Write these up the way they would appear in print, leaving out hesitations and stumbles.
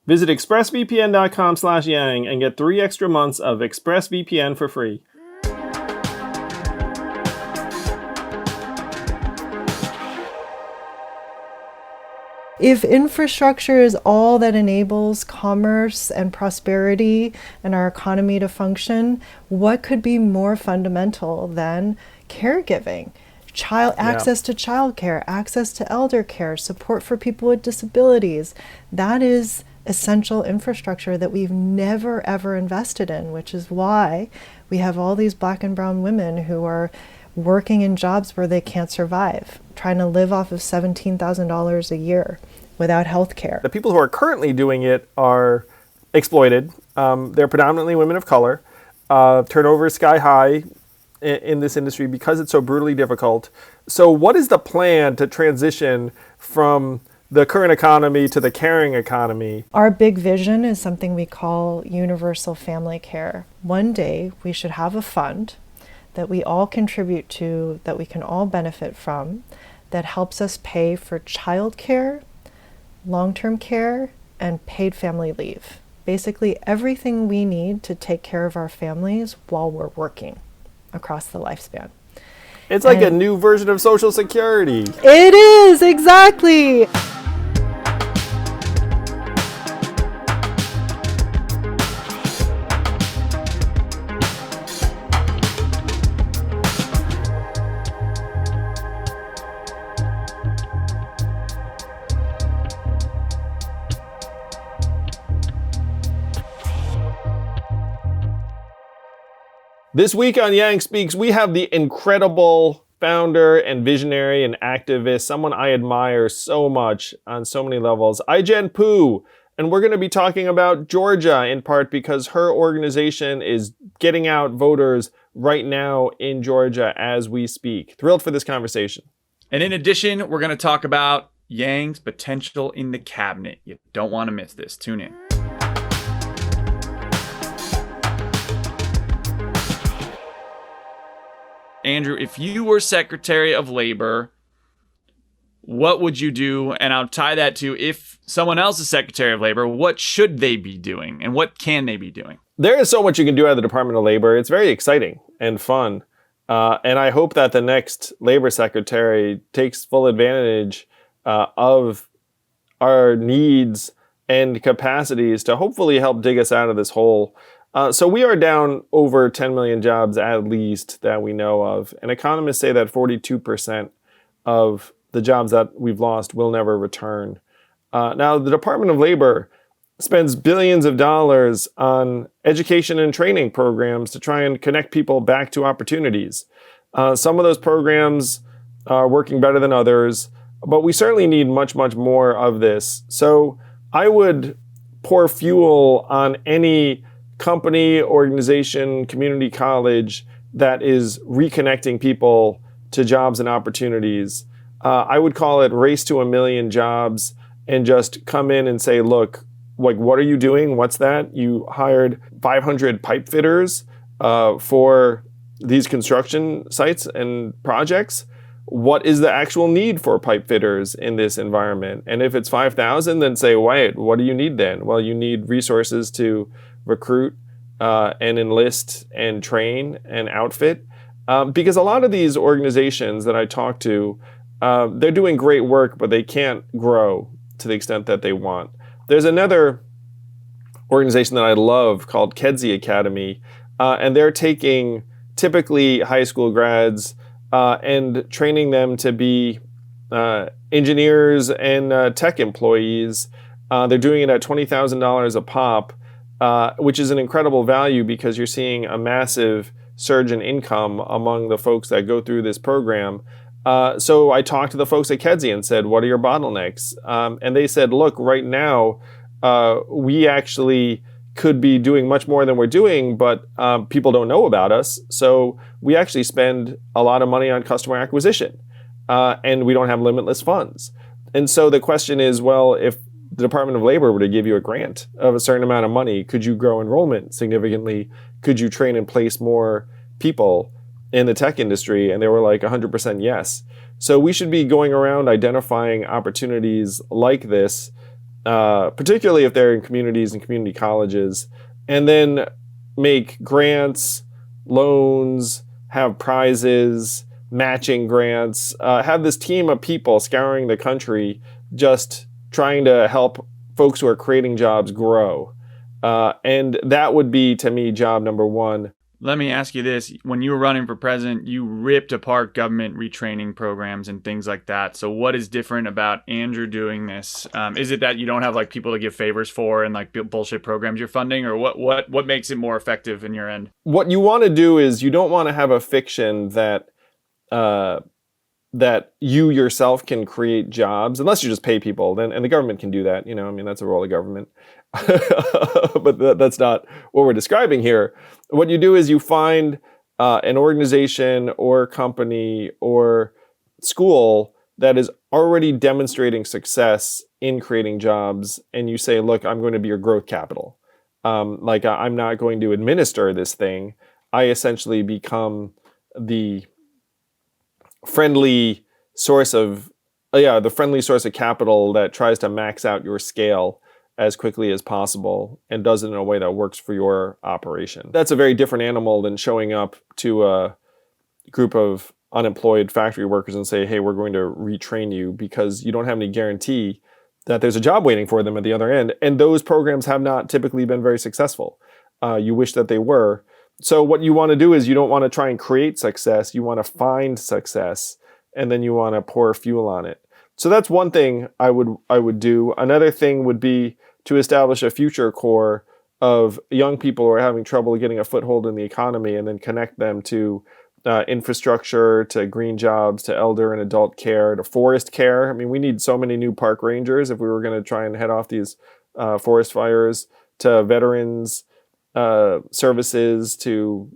Visit expressvpn.com/yang and get 3 extra months of ExpressVPN for free. If infrastructure is all that enables commerce and prosperity and our economy to function, what could be more fundamental than caregiving? Access to childcare, access to elder care, support for people with disabilities. That is essential infrastructure that we've never ever invested in, which is why we have all these Black and brown women who are working in jobs where they can't survive, trying to live off of $17,000 a year without health care. The people who are currently doing it are exploited. They're predominantly women of color. Turnover is sky high in this industry because it's so brutally difficult. So what is the plan to transition from the current economy to the caring economy? Our big vision is something we call universal family care. One day we should have a fund that we all contribute to, that we can all benefit from, that helps us pay for childcare, long-term care, and paid family leave. Basically everything we need to take care of our families while we're working across the lifespan. It's like a new version of Social Security. It is, exactly. This week on Yang Speaks, we have the incredible founder and visionary and activist, someone I admire so much on so many levels, Ai-jen Poo. And we're going to be talking about Georgia in part because her organization is getting out voters right now in Georgia as we speak. Thrilled for this conversation. And in addition, we're going to talk about Yang's potential in the cabinet. You don't want to miss this. Tune in. Andrew, if you were Secretary of Labor, what would you do? And I'll tie that to if someone else is Secretary of Labor, what should they be doing and what can they be doing? There is so much you can do at the Department of Labor. It's very exciting and fun. And I hope that the next Labor Secretary takes full advantage of our needs and capacities to hopefully help dig us out of this hole. So we are down over 10 million jobs at least that we know of. And economists say that 42% of the jobs that we've lost will never return. Now, the Department of Labor spends billions of dollars on education and training programs to try and connect people back to opportunities. Some of those programs are working better than others, but we certainly need much, much more of this. So I would pour fuel on any company, organization, community college that is reconnecting people to jobs and opportunities. I would call it Race to a Million Jobs and just come in and say, look, like, what are you doing? What's that? You hired 500 pipe fitters for these construction sites and projects. What is the actual need for pipe fitters in this environment? And if it's 5,000, then say, wait, what do you need then? Well, you need resources to recruit and enlist and train and outfit. Because a lot of these organizations that I talk to, they're doing great work, but they can't grow to the extent that they want. There's another organization that I love called Kedzie Academy, and they're taking typically high school grads and training them to be engineers and tech employees. They're doing it at $20,000 a pop, which is an incredible value because you're seeing a massive surge in income among the folks that go through this program. So I talked to the folks at Kedzie and said, what are your bottlenecks? And they said, look, right now, we actually could be doing much more than we're doing, but people don't know about us. So we actually spend a lot of money on customer acquisition, and we don't have limitless funds. And so the question is, well, if the Department of Labor were to give you a grant of a certain amount of money, could you grow enrollment significantly? Could you train and place more people in the tech industry? And they were like 100% yes. So we should be going around identifying opportunities like this particularly if they're in communities and community colleges, and then make grants, loans, have prizes, matching grants, have this team of people scouring the country just trying to help folks who are creating jobs grow. And that would be, to me, job number one. Let me ask you this. When you were running for president, you ripped apart government retraining programs and things like that. So what is different about Andrew doing this? Is it that you don't have like people to give favors for and like bullshit programs you're funding, or what makes it more effective in your end? What you want to do is you don't want to have a fiction that that you yourself can create jobs, unless you just pay people. Then, and the government can do that. I mean, that's a role of government. But that's not what we're describing here. What you do is you find an organization or company or school that is already demonstrating success in creating jobs, and you say, look, I'm going to be your growth capital. I'm not going to administer this thing. I essentially become the friendly source of capital that tries to max out your scale as quickly as possible and does it in a way that works for your operation. That's a very different animal than showing up to a group of unemployed factory workers and say, hey, we're going to retrain you, because you don't have any guarantee that there's a job waiting for them at the other end. And those programs have not typically been very successful. You wish that they were. So what you want to do is you don't want to try and create success. You want to find success, and then you want to pour fuel on it. So that's one thing I would do. Another thing would be to establish a future core of young people who are having trouble getting a foothold in the economy, and then connect them to infrastructure, to green jobs, to elder and adult care, to forest care. I mean, we need so many new park rangers if we were going to try and head off these forest fires, to veterans services, to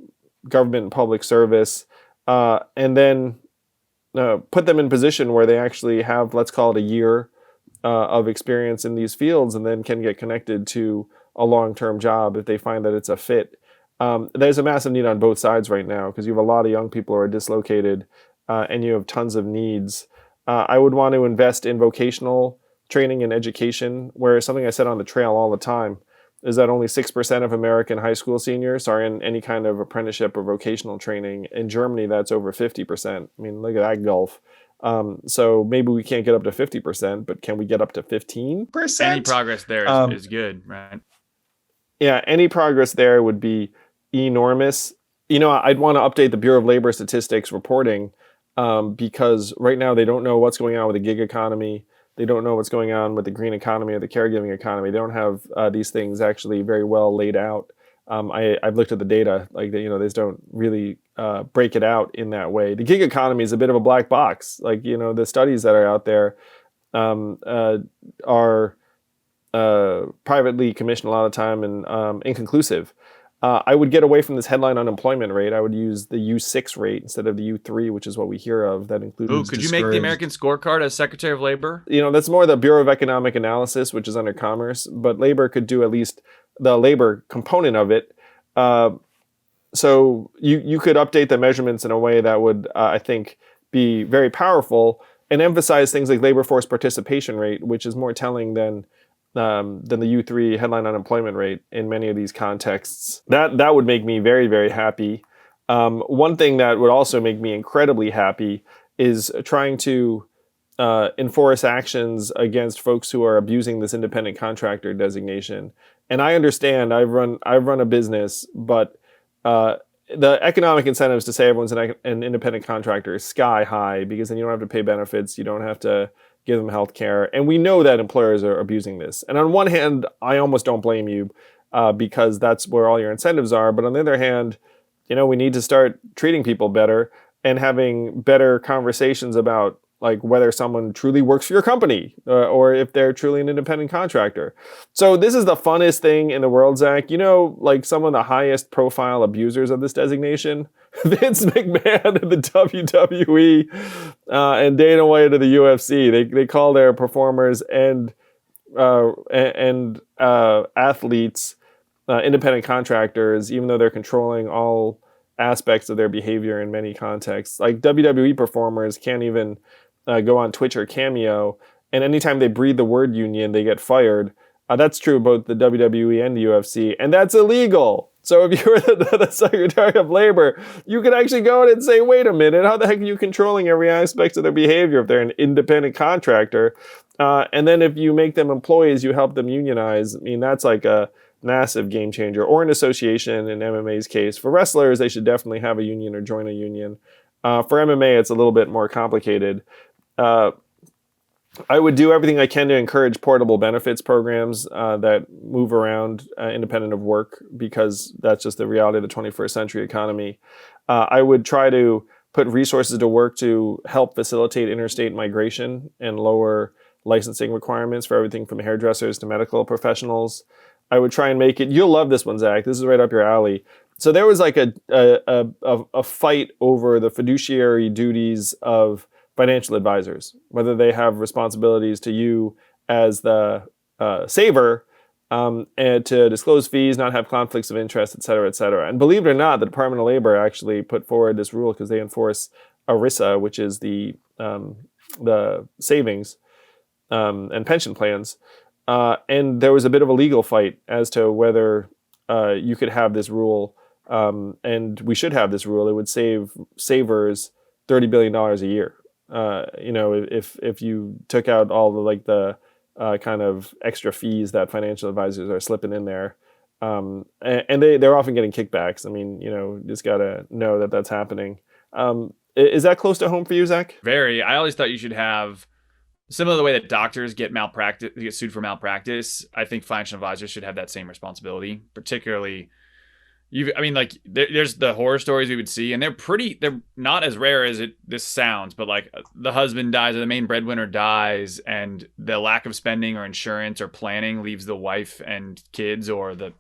government and public service, and then put them in position where they actually have, let's call it a year of experience in these fields, and then can get connected to a long-term job if they find that it's a fit. There's a massive need on both sides right now, because you have a lot of young people who are dislocated, and you have tons of needs. I would want to invest in vocational training and education, where something I said on the trail all the time is that only 6% of American high school seniors are in any kind of apprenticeship or vocational training. In Germany, that's over 50%. I mean, look at that gulf. So maybe we can't get up to 50%, but can we get up to 15%? Any progress there is good, right? Yeah, any progress there would be enormous. I'd want to update the Bureau of Labor Statistics reporting, because right now they don't know what's going on with the gig economy. They don't know what's going on with the green economy or the caregiving economy. They don't have these things actually very well laid out. I've looked at the data, they just don't really break it out in that way. The gig economy is a bit of a black box. The studies that are out there are privately commissioned a lot of the time and inconclusive. I would get away from this headline unemployment rate. I would use the U6 rate instead of the U3, which is what we hear of. That includes. Ooh, could you make the American Scorecard as Secretary of Labor? That's more the Bureau of Economic Analysis, which is under Commerce, but Labor could do at least the labor component of it. So you could update the measurements in a way that would, I think, be very powerful, and emphasize things like labor force participation rate, which is more telling than the U3 headline unemployment rate in many of these contexts. That would make me very, very happy. One thing that would also make me incredibly happy is trying to enforce actions against folks who are abusing this independent contractor designation. And I understand, I've run a business, but the economic incentives to say everyone's an independent contractor is sky high, because then you don't have to pay benefits, you don't have to give them health care. And we know that employers are abusing this. And on one hand, I almost don't blame you, because that's where all your incentives are. But on the other hand, we need to start treating people better and having better conversations about whether someone truly works for your company or if they're truly an independent contractor. So this is the funnest thing in the world, Zach. Some of the highest profile abusers of this designation, Vince McMahon of the WWE and Dana White of the UFC. They call their performers and athletes independent contractors, even though they're controlling all aspects of their behavior in many contexts. WWE performers can't even go on Twitch or Cameo And anytime they breathe the word union, they get fired. That's true both the WWE and the UFC, and that's illegal. So if you're the Secretary of Labor, you can actually go in and say, wait a minute, how the heck are you controlling every aspect of their behavior if they're an independent contractor? And then if you make them employees, you help them unionize. I mean, that's like a massive game changer. Or an association in MMA's case. For wrestlers, they should definitely have a union or join a union. For MMA, it's a little bit more complicated. I would do everything I can to encourage portable benefits programs that move around independent of work, because that's just the reality of the 21st century economy. I would try to put resources to work to help facilitate interstate migration and lower licensing requirements for everything from hairdressers to medical professionals. I would try and make it, you'll love this one, Zach, this is right up your alley. So there was like a fight over the fiduciary duties of financial advisors, whether they have responsibilities to you as the saver, and to disclose fees, not have conflicts of interest, et cetera, et cetera. And believe it or not, the Department of Labor actually put forward this rule because they enforce ERISA, which is the savings and pension plans. And there was a bit of a legal fight as to whether you could have this rule, and we should have this rule. It would save savers $30 billion a year. If you took out all the kind of extra fees that financial advisors are slipping in there, and they're often getting kickbacks. I mean, just gotta know that that's happening. Is that close to home for you, Zach? Very. I always thought you should have, similar to the way that doctors get sued for malpractice. I think financial advisors should have that same responsibility, particularly. There's the horror stories we would see, and they're not as rare as this sounds, but like the husband dies or the main breadwinner dies, and the lack of spending or insurance or planning leaves the wife and kids, or the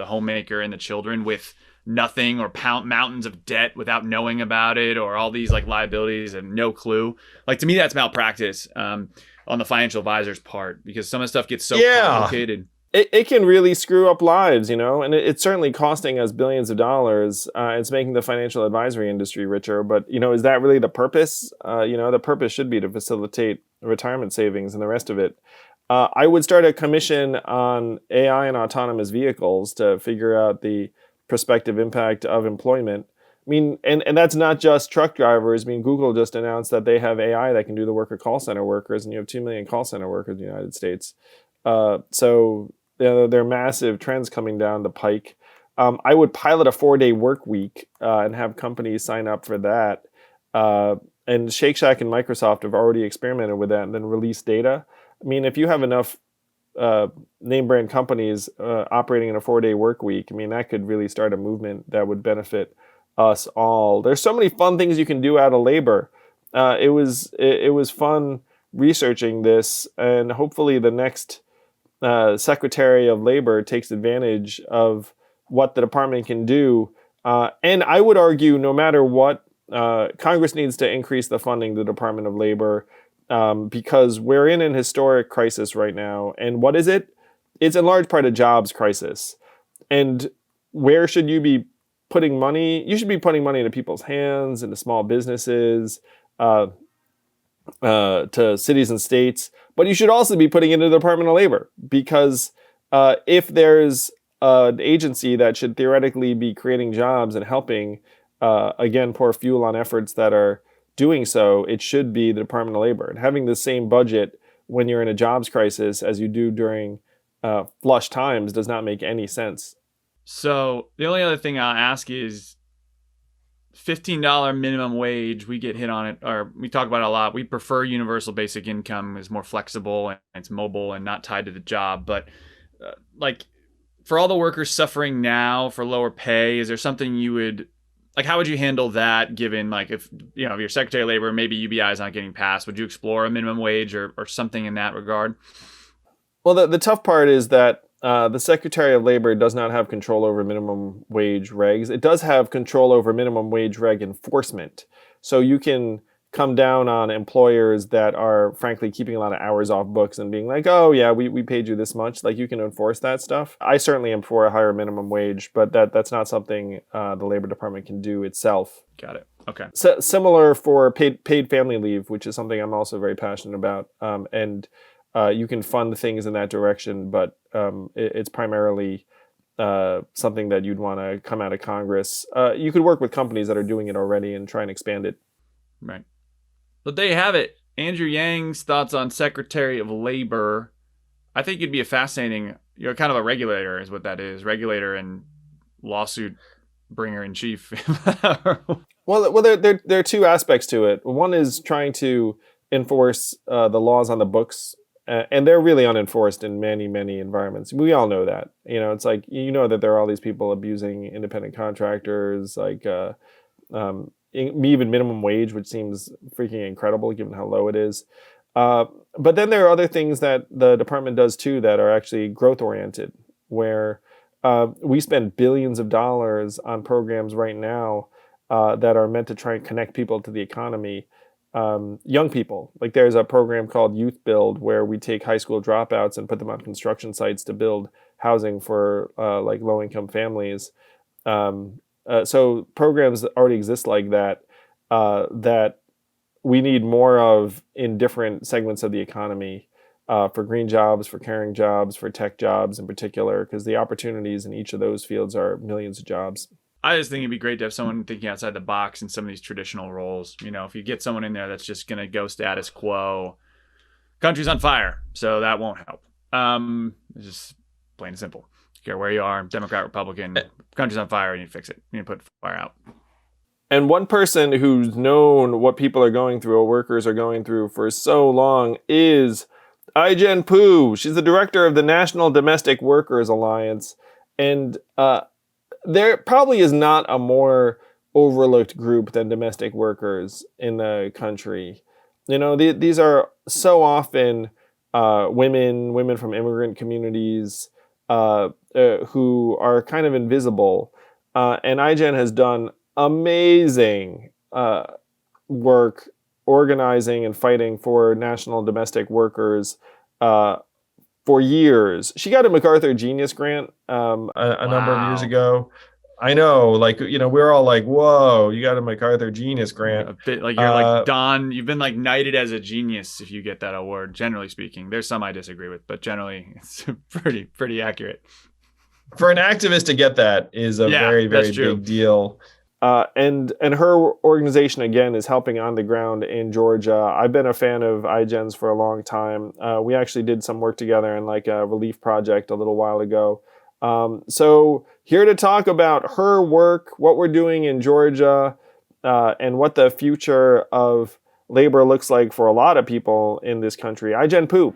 homemaker and the children with nothing, or mountains of debt without knowing about it, or all these like liabilities and no clue. Like, to me, that's malpractice on the financial advisor's part, because some of the stuff gets so complicated. It can really screw up lives, and it's certainly costing us billions of dollars. It's making the financial advisory industry richer. But, is that really the purpose? The purpose should be to facilitate retirement savings and the rest of it. I would start a commission on AI and autonomous vehicles to figure out the prospective impact of employment. I mean, and that's not just truck drivers. I mean, Google just announced that they have AI that can do the work of call center workers, and you have 2 million call center workers in the United States. So there are massive trends coming down the pike. I would pilot a 4-day work week and have companies sign up for that. And Shake Shack and Microsoft have already experimented with that and then released data. I mean, if you have enough name brand companies operating in a 4-day work week, I mean, that could really start a movement that would benefit us all. There's so many fun things you can do out of labor. It was fun researching this, and hopefully the next Secretary of Labor takes advantage of what the department can do. And I would argue, no matter what, Congress needs to increase the funding to the Department of Labor, because we're in an historic crisis right now. And what is it? It's in large part a jobs crisis. And where should you be putting money? You should be putting money into people's hands, into small businesses, to cities and states, but you should also be putting it into the Department of Labor, because if there's an agency that should theoretically be creating jobs and helping, again, pour fuel on efforts that are doing so, it should be the Department of Labor. And having the same budget when you're in a jobs crisis as you do during flush times does not make any sense. So the only other thing I'll ask is, $15 minimum wage, we get hit on it, or we talk about it a lot. We prefer universal basic income. Is more flexible and it's mobile and not tied to the job. But for all the workers suffering now for lower pay, is there something you would, how would you handle that, given if you're Secretary of Labor, maybe UBI is not getting passed, would you explore a minimum wage or something in that regard? Well, the tough part is that the Secretary of Labor does not have control over minimum wage regs. It does have control over minimum wage reg enforcement. So you can come down on employers that are, frankly, keeping a lot of hours off books and being like, oh, yeah, we paid you this much. You can enforce that stuff. I certainly am for a higher minimum wage, but that's not something the Labor Department can do itself. Got it. Okay. Similar for paid family leave, which is something I'm also very passionate about. And you can fund things in that direction, but it's primarily something that you'd want to come out of Congress. You could work with companies that are doing it already and try and expand it. Right. But there you have it. Andrew Yang's thoughts on Secretary of Labor. I think you'd be a fascinating, kind of a regulator is what that is. Regulator and lawsuit bringer in chief. Well, there are two aspects to it. One is trying to enforce the laws on the books, and they're really unenforced in many, many environments. We all know that. It's like, that there are all these people abusing independent contractors, like even minimum wage, which seems freaking incredible given how low it is. But then there are other things that the department does too that are actually growth oriented, where we spend billions of dollars on programs right now that are meant to try and connect people to the economy. Young people, like there's a program called Youth Build where we take high school dropouts and put them on construction sites to build housing for like low-income families. So programs that already exist like that, that we need more of in different segments of the economy, for green jobs, for caring jobs, for tech jobs in particular, because the opportunities in each of those fields are millions of jobs. I just think it'd be great to have someone thinking outside the box in some of these traditional roles. If you get someone in there that's just going to go status quo, country's on fire, so that won't help. It's just plain and simple. Don't care where you are, Democrat, Republican, country's on fire, you need to fix it. You need to put fire out. And one person who's known what people are going through, or workers are going through for so long, is Ai-jen Poo. She's the director of the National Domestic Workers Alliance. And there probably is not a more overlooked group than domestic workers in the country. These are so often women from immigrant communities who are kind of invisible. And Ai-jen has done amazing work organizing and fighting for national domestic workers for years. She got a MacArthur Genius Grant a number of years ago. I know, we're all like, whoa, you got a MacArthur Genius Grant. A bit like you're like Don, you've been like knighted as a genius if you get that award, generally speaking. There's some I disagree with, but generally it's pretty accurate. For an activist to get that is a very, very big deal. And her organization, again, is helping on the ground in Georgia. I've been a fan of Ai-jen's for a long time. We actually did some work together in like a relief project a little while ago. So here to talk about her work, what we're doing in Georgia, and what the future of labor looks like for a lot of people in this country. Ai-jen Poo.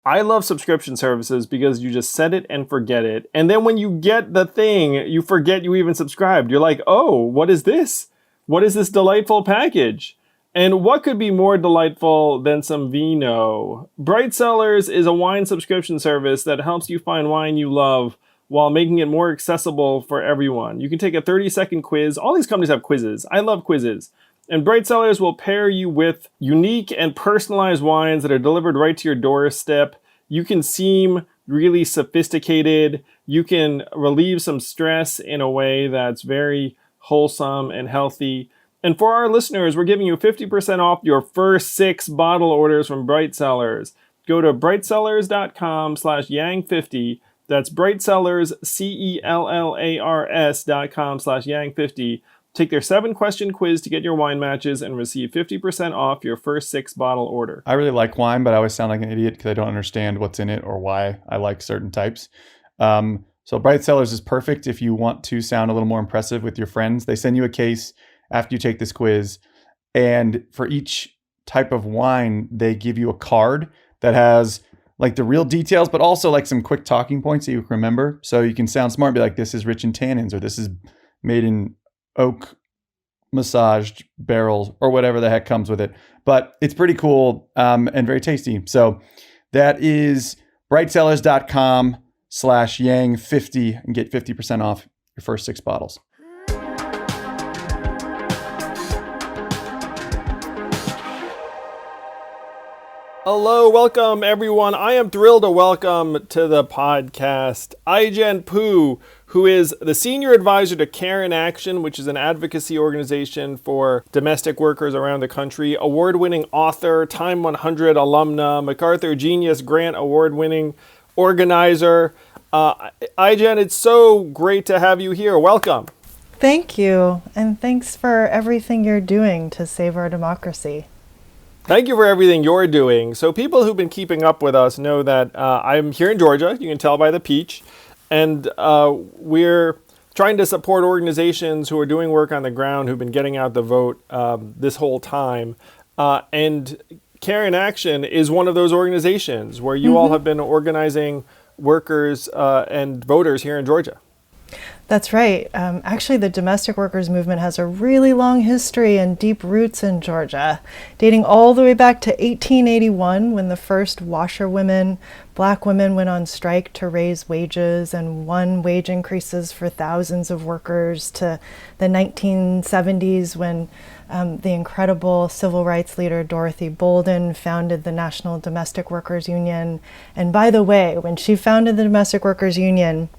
I love subscription services because you just set it and forget it. And then when you get the thing, you forget you even subscribed. You're like, oh, what is this? What is this delightful package? And what could be more delightful than some vino? Bright Cellars is a wine subscription service that helps you find wine you love while making it more accessible for everyone. You can take a 30-second quiz. All these companies have quizzes. I love quizzes. And Bright Cellars will pair you with unique and personalized wines that are delivered right to your doorstep. You can seem really sophisticated. You can relieve some stress in a way that's very wholesome and healthy. And for our listeners, we're giving you 50% off your first 6 bottle orders from Bright Cellars. Go to brightcellars.com/yang50. That's Brightcellars, CELLARS.com/yang50. Take their 7-question quiz to get your wine matches and receive 50% off your first 6 bottle order. I really like wine, but I always sound like an idiot because I don't understand what's in it or why I like certain types. So Bright Cellars is perfect if you want to sound a little more impressive with your friends. They send you a case after you take this quiz, and for each type of wine, they give you a card that has like the real details, but also like some quick talking points that you can remember. So you can sound smart and be like, this is rich in tannins, or this is made in oak massaged barrels, or whatever the heck comes with it. But it's pretty cool and very tasty. So that is brightcellars.com/yang50 and get 50% off your first 6 bottles. Hello, welcome everyone. I am thrilled to welcome to the podcast Ai-jen Poo, who is the senior advisor to Care in Action, which is an advocacy organization for domestic workers around the country, award-winning author, Time 100 alumna, MacArthur Genius Grant award-winning organizer. Ai-jen, it's so great to have you here. Welcome. Thank you, and thanks for everything you're doing to save our democracy. Thank you for everything you're doing. So people who've been keeping up with us know that I'm here in Georgia. You can tell by the peach. And we're trying to support organizations who are doing work on the ground, who've been getting out the vote this whole time. And Care in Action is one of those organizations where you all have been organizing workers and voters here in Georgia. That's right. Actually, the domestic workers movement has a really long history and deep roots in Georgia, dating all the way back to 1881 when the first washerwomen, black women, went on strike to raise wages and won wage increases for thousands of workers, to the 1970s when the incredible civil rights leader Dorothy Bolden founded the National Domestic Workers Union. And by the way, when she founded the Domestic Workers Union,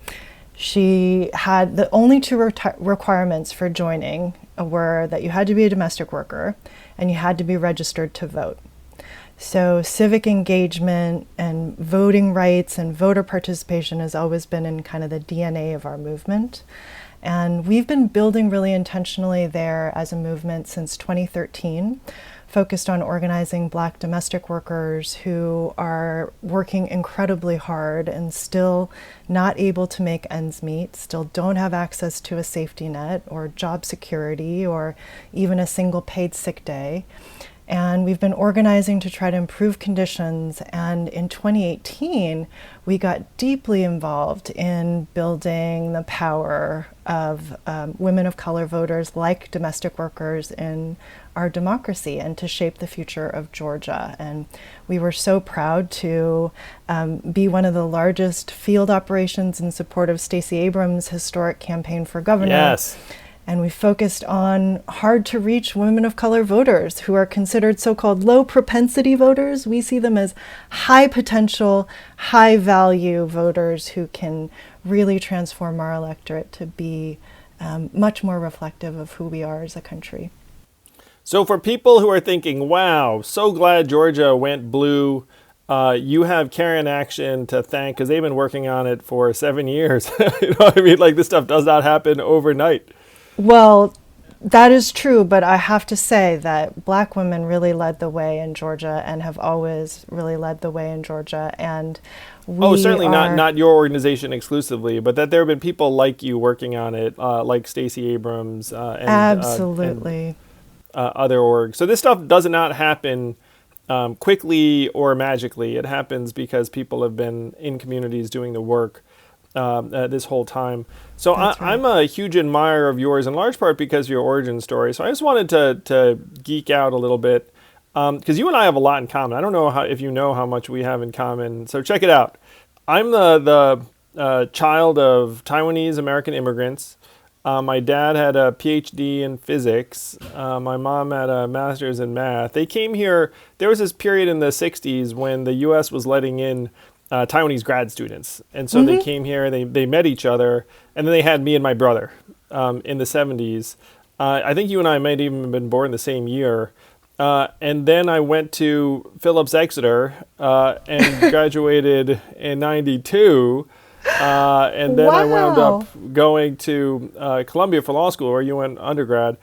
she had the only two requirements for joining were that you had to be a domestic worker and you had to be registered to vote. So civic engagement and voting rights and voter participation has always been in kind of the DNA of our movement. And we've been building really intentionally there as a movement since 2013, focused on organizing Black domestic workers who are working incredibly hard and still not able to make ends meet, still don't have access to a safety net or job security or even a single paid sick day. And we've been organizing to try to improve conditions. And in 2018, we got deeply involved in building the power of women of color voters like domestic workers in our democracy and to shape the future of Georgia. And we were so proud to be one of the largest field operations in support of Stacey Abrams' historic campaign for governor. Yes. And we focused on hard to reach women of color voters who are considered so-called low propensity voters. We see them as high potential, high value voters who can really transform our electorate to be much more reflective of who we are as a country. So for people who are thinking, wow, so glad Georgia went blue, you have Care in Action to thank because they've been working on it for 7 years. You know what I mean? Like, this stuff does not happen overnight. Well, that is true, but I have to say that Black women really led the way in Georgia and have always really led the way in Georgia. And certainly not your organization exclusively, but that there have been people like you working on it, like Stacey Abrams and absolutely other orgs. So this stuff does not happen quickly or magically. It happens because people have been in communities doing the work this whole time. So I'm a huge admirer of yours, in large part because of your origin story. So I just wanted to geek out a little bit because you and I have a lot in common. I don't know if you know how much we have in common. So check it out. I'm the child of Taiwanese American immigrants. My dad had a PhD in physics. My mom had a master's in math. They came here. There was this period in the 60s when the U.S. was letting in Taiwanese grad students. And so they came here, they met each other, and then they had me and my brother in the 70s. I think you and I might even have been born the same year. And then I went to Phillips Exeter and graduated in 92. And then I wound up going to Columbia for law school, where you went undergrad.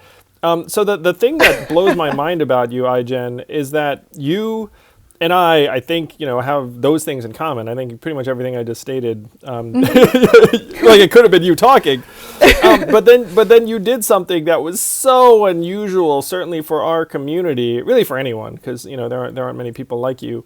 So the thing that blows my mind about you, Ai-jen, is that you and I think, have those things in common. I think pretty much everything I just stated, like it could have been you talking. But then you did something that was so unusual, certainly for our community, really for anyone, because there aren't many people like you.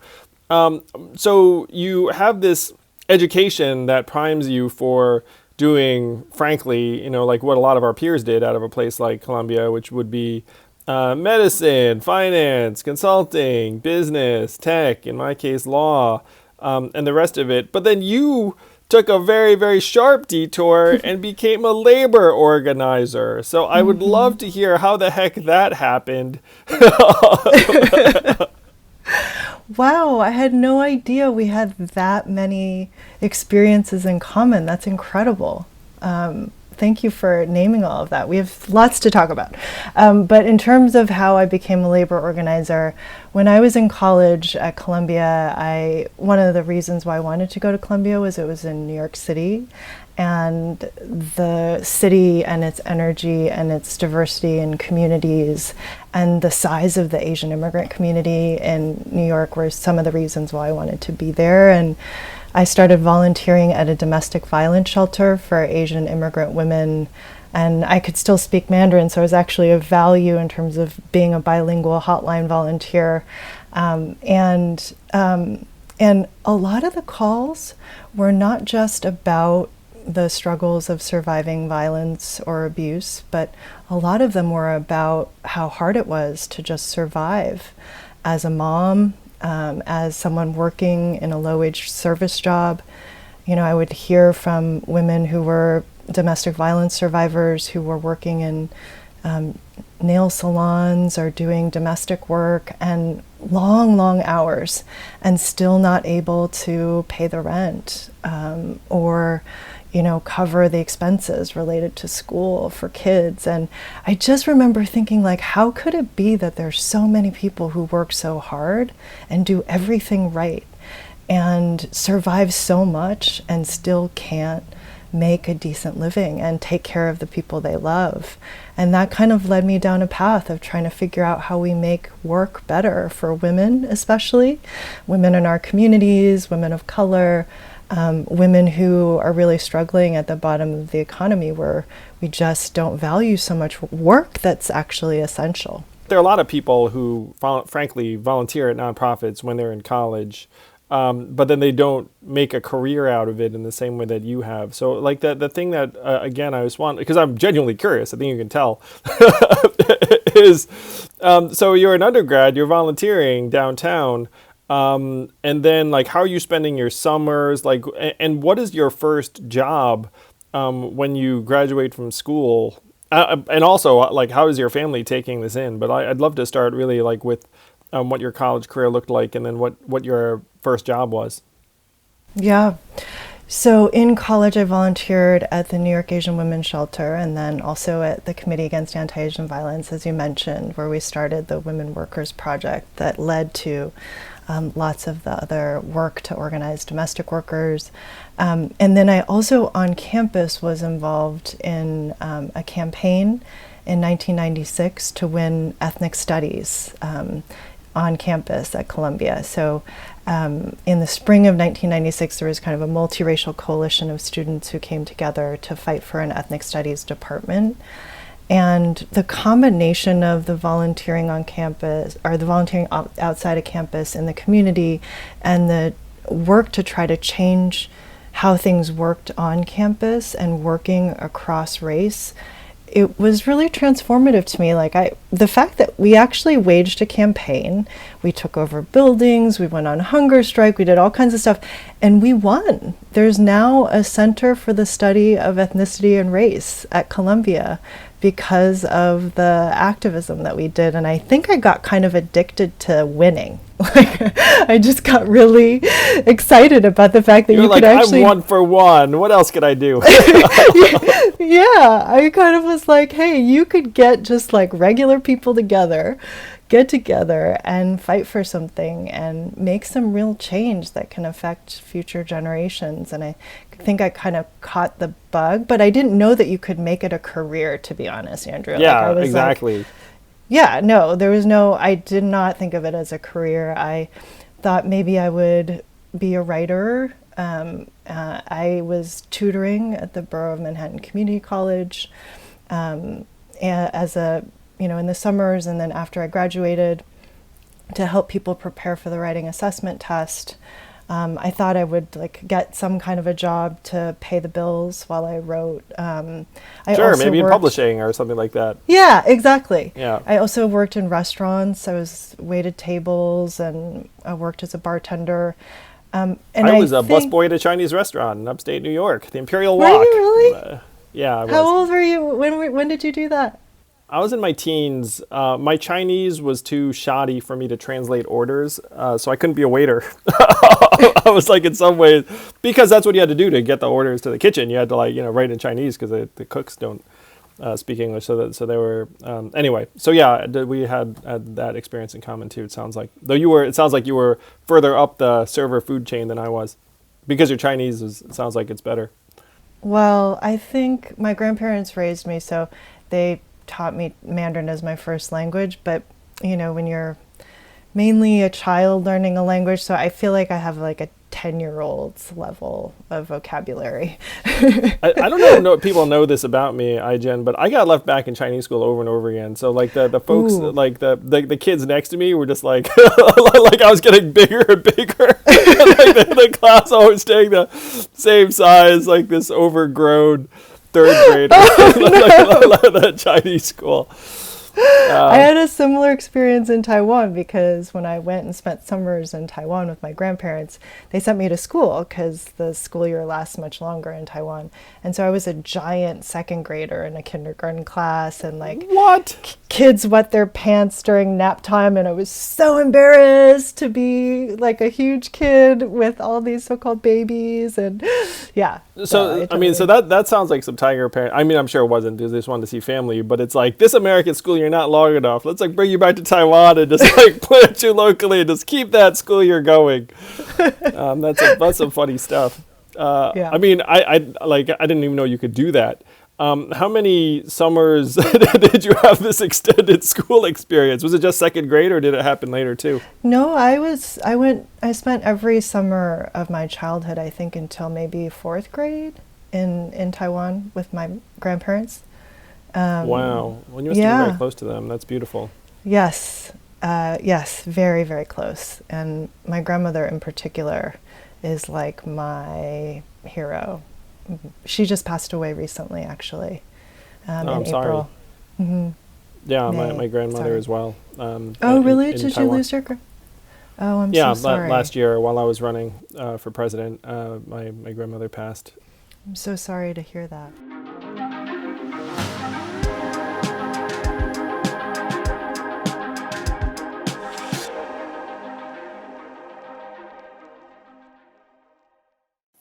So you have this education that primes you for doing, frankly, like what a lot of our peers did out of a place like Columbia, which would be medicine, finance, consulting, business, tech, in my case, law, and the rest of it. But then you took a very, very sharp detour and became a labor organizer. So I would love to hear how the heck that happened. Wow, I had no idea we had that many experiences in common. That's incredible. Thank you for naming all of that. We have lots to talk about. But in terms of how I became a labor organizer, when I was in college at Columbia, one of the reasons why I wanted to go to Columbia was it was in New York City. And the city and its energy and its diversity and communities and the size of the Asian immigrant community in New York were some of the reasons why I wanted to be there. And I started volunteering at a domestic violence shelter for Asian immigrant women. And I could still speak Mandarin, so it was actually of value in terms of being a bilingual hotline volunteer. And a lot of the calls were not just about the struggles of surviving violence or abuse, but a lot of them were about how hard it was to just survive as a mom, as someone working in a low-wage service job. You know, I would hear from women who were domestic violence survivors who were working in nail salons or doing domestic work and long hours and still not able to pay the rent or cover the expenses related to school for kids. And I just remember thinking, like, how could it be that there's so many people who work so hard and do everything right and survive so much and still can't make a decent living and take care of the people they love? And that kind of led me down a path of trying to figure out how we make work better for women, especially women in our communities, women of color, women who are really struggling at the bottom of the economy, where we just don't value so much work that's actually essential. There are a lot of people who, frankly, volunteer at nonprofits when they're in college, but then they don't make a career out of it in the same way that you have. So, like, the thing that, again, I was wanting, because I'm genuinely curious, I think you can tell, is, so you're an undergrad, you're volunteering downtown, and then, like, how are you spending your summers? Like, and what is your first job when you graduate from school? And also, like, how is your family taking this in? But I'd love to start really, like, with what your college career looked like, and then what your first job was. Yeah. So in college, I volunteered at the New York Asian Women's Shelter and then also at the Committee Against Anti-Asian Violence, as you mentioned, where we started the Women Workers Project that led to lots of the other work to organize domestic workers. And then I also on campus was involved in a campaign in 1996 to win ethnic studies on campus at Columbia. So in the spring of 1996, there was kind of a multiracial coalition of students who came together to fight for an ethnic studies department. And the combination of the volunteering on campus, or the volunteering outside of campus in the community, and the work to try to change how things worked on campus and working across race, it was really transformative to me. Like, the fact that we actually waged a campaign, we took over buildings, we went on hunger strike, we did all kinds of stuff, and we won. There's now a Center for the Study of Ethnicity and Race at Columbia because of the activism that we did. And I think I got kind of addicted to winning. Like, I just got really excited about the fact that You're you like, could actually... I'm 1 for 1. What else could I do? Yeah, I kind of was like, hey, you could get just like regular people together, get together and fight for something and make some real change that can affect future generations. And I think I kind of caught the bug, but I didn't know that you could make it a career, to be honest, Andrew. Yeah, like, I was exactly. Like, I did not think of it as a career. I thought maybe I would be a writer. I was tutoring at the Borough of Manhattan Community College as a, in the summers, and then after I graduated, to help people prepare for the writing assessment test. I thought I would get some kind of a job to pay the bills while I wrote. Sure, maybe in publishing or something like that. Yeah, exactly. Yeah. I also worked in restaurants. I waited tables and I worked as a bartender. And I was a busboy at a Chinese restaurant in upstate New York, the Imperial Walk. Were you really? Yeah, I was. How old were you? When did you do that? I was in my teens. My Chinese was too shoddy for me to translate orders, so I couldn't be a waiter. I was like, in some ways, because that's what you had to do to get the orders to the kitchen. You had to write in Chinese because the cooks don't speak English. So they were anyway. So yeah, we had that experience in common too. It sounds like it sounds like you were further up the server food chain than I was, because your Chinese it sounds like it's better. Well, I think my grandparents raised me, so they taught me Mandarin as my first language. But, when you're mainly a child learning a language, so I feel like I have like a 10-year-old's level of vocabulary. I don't know if people know this about me, Ai-jen, but I got left back in Chinese school over and over again. So like the folks, Ooh. like the kids next to me were just like, like I was getting bigger and bigger. And like the class always staying the same size, like this overgrown third grader. The Chinese school. I had a similar experience in Taiwan, because when I went and spent summers in Taiwan with my grandparents, they sent me to school because the school year lasts much longer in Taiwan. And so I was a giant second grader in a kindergarten class, and What? Kids wet their pants during nap time, and I was so embarrassed to be like a huge kid with all these so-called babies. And yeah. So that sounds like some tiger parent. I mean, I'm sure it wasn't, because they just wanted to see family, but it's like, this American school year not long enough. Let's bring you back to Taiwan and just plant you locally and just keep that school year going. That's some funny stuff. Yeah. I mean, I didn't even know you could do that. How many summers did you have this extended school experience? Was it just second grade, or did it happen later too? No, I spent every summer of my childhood, I think, until maybe fourth grade in Taiwan with my grandparents. Wow. Well, you must have been very close to them. That's beautiful. Yes. Yes, very, very close. And my grandmother in particular is like my hero. She just passed away recently, actually, in I'm April. sorry. Mm-hmm. Yeah, May. my grandmother Sorry. as well. Oh, really? Did Taiwan. you lose your Oh, I'm Yeah, so sorry. last year while I was running for president, my grandmother passed. I'm so sorry to hear that.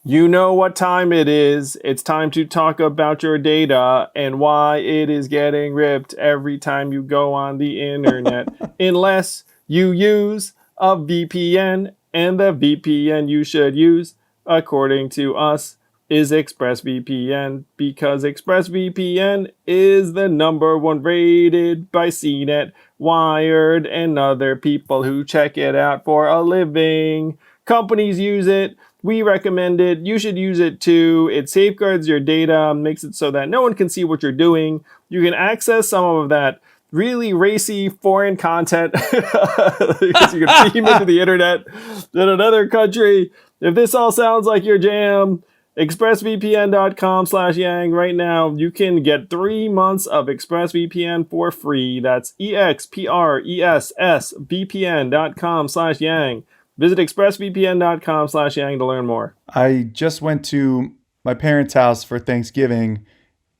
You know what time it is. It's time to talk about your data and why it is getting ripped every time you go on the internet. Unless you use a VPN, and the VPN you should use, according to us, is ExpressVPN, because ExpressVPN is the #1 rated by CNET, Wired, and other people who check it out for a living. Companies use it. We recommend it. You should use it too. It safeguards your data, makes it so that no one can see what you're doing. You can access some of that really racy foreign content because you can beam into the internet in another country. If this all sounds like your jam, expressvpn.com/yang right now. You can get 3 months of ExpressVPN for free. That's expressvpn.com/yang. Visit expressvpn.com/yang to learn more. I just went to my parents' house for Thanksgiving,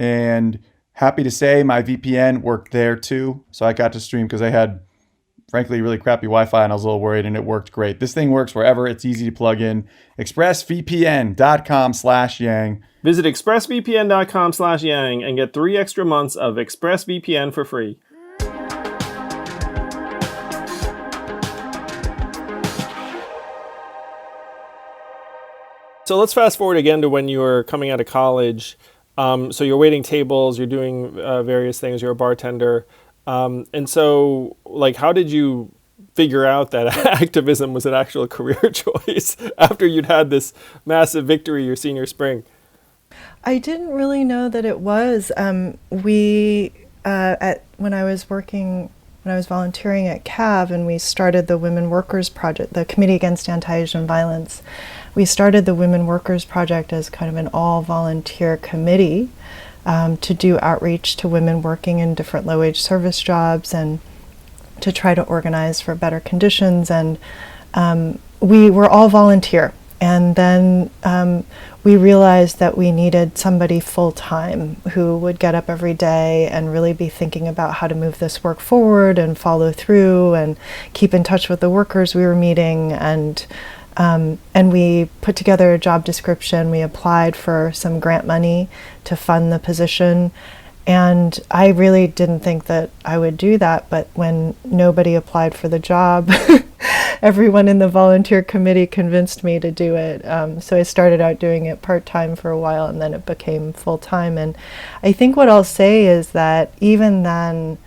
and happy to say my VPN worked there too. So I got to stream because I had, frankly, really crappy Wi-Fi, and I was a little worried, and it worked great. This thing works wherever. It's easy to plug in. expressvpn.com/yang. Visit expressvpn.com/yang and get 3 extra months of ExpressVPN for free. So let's fast forward again to when you were coming out of college. So you're waiting tables, you're doing various things, you're a bartender. And so, how did you figure out that activism was an actual career choice after you'd had this massive victory your senior spring? I didn't really know that it was. When I was volunteering at CAV, and we started the Women Workers Project, the Committee Against Anti-Asian Violence. We started the Women Workers Project as kind of an all-volunteer committee to do outreach to women working in different low-wage service jobs and to try to organize for better conditions. And we were all volunteer. And then we realized that we needed somebody full-time who would get up every day and really be thinking about how to move this work forward and follow through and keep in touch with the workers we were meeting. And we put together a job description. We applied for some grant money to fund the position. And I really didn't think that I would do that, but when nobody applied for the job, everyone in the volunteer committee convinced me to do it. So I started out doing it part-time for a while, and then it became full-time. And I think what I'll say is that even then,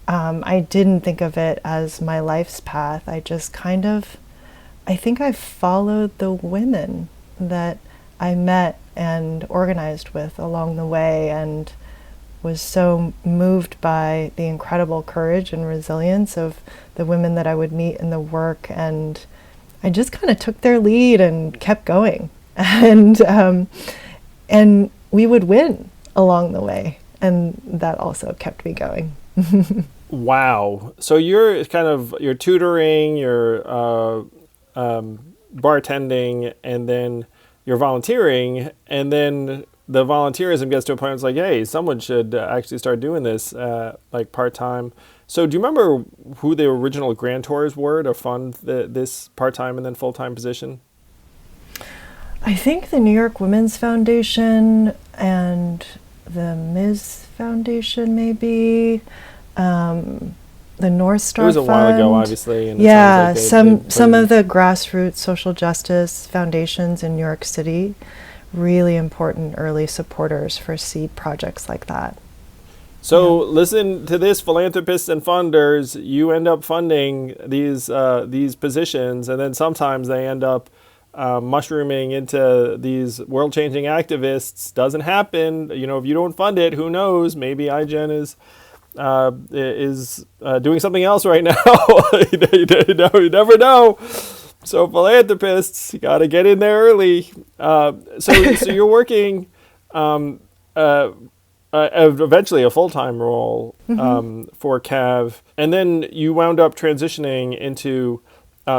I didn't think of it as my life's path. I just I think I followed the women that I met and organized with along the way, and was so moved by the incredible courage and resilience of the women that I would meet in the work. And I just kind of took their lead and kept going. And we would win along the way. And that also kept me going. Wow. So you're tutoring, you're bartending, and then you're volunteering, and then the volunteerism gets to a point where it's like, hey, someone should actually start doing this like part-time. So do you remember who the original grantors were to fund this part-time and then full-time position? I think the New York Women's Foundation and the Ms. Foundation, maybe. The North Star Fund. It was a while ago, obviously. And yeah, it sounds like some of the grassroots social justice foundations in New York City, really important early supporters for seed projects like that. So listen to this, philanthropists and funders. You end up funding these positions, and then sometimes they end up mushrooming into these world-changing activists. Doesn't happen. You know, if you don't fund it, who knows? Maybe Ai-jen is doing something else right now. You never know. So philanthropists, you got to get in there early. So you're working eventually a full-time role for CAV, and then you wound up transitioning into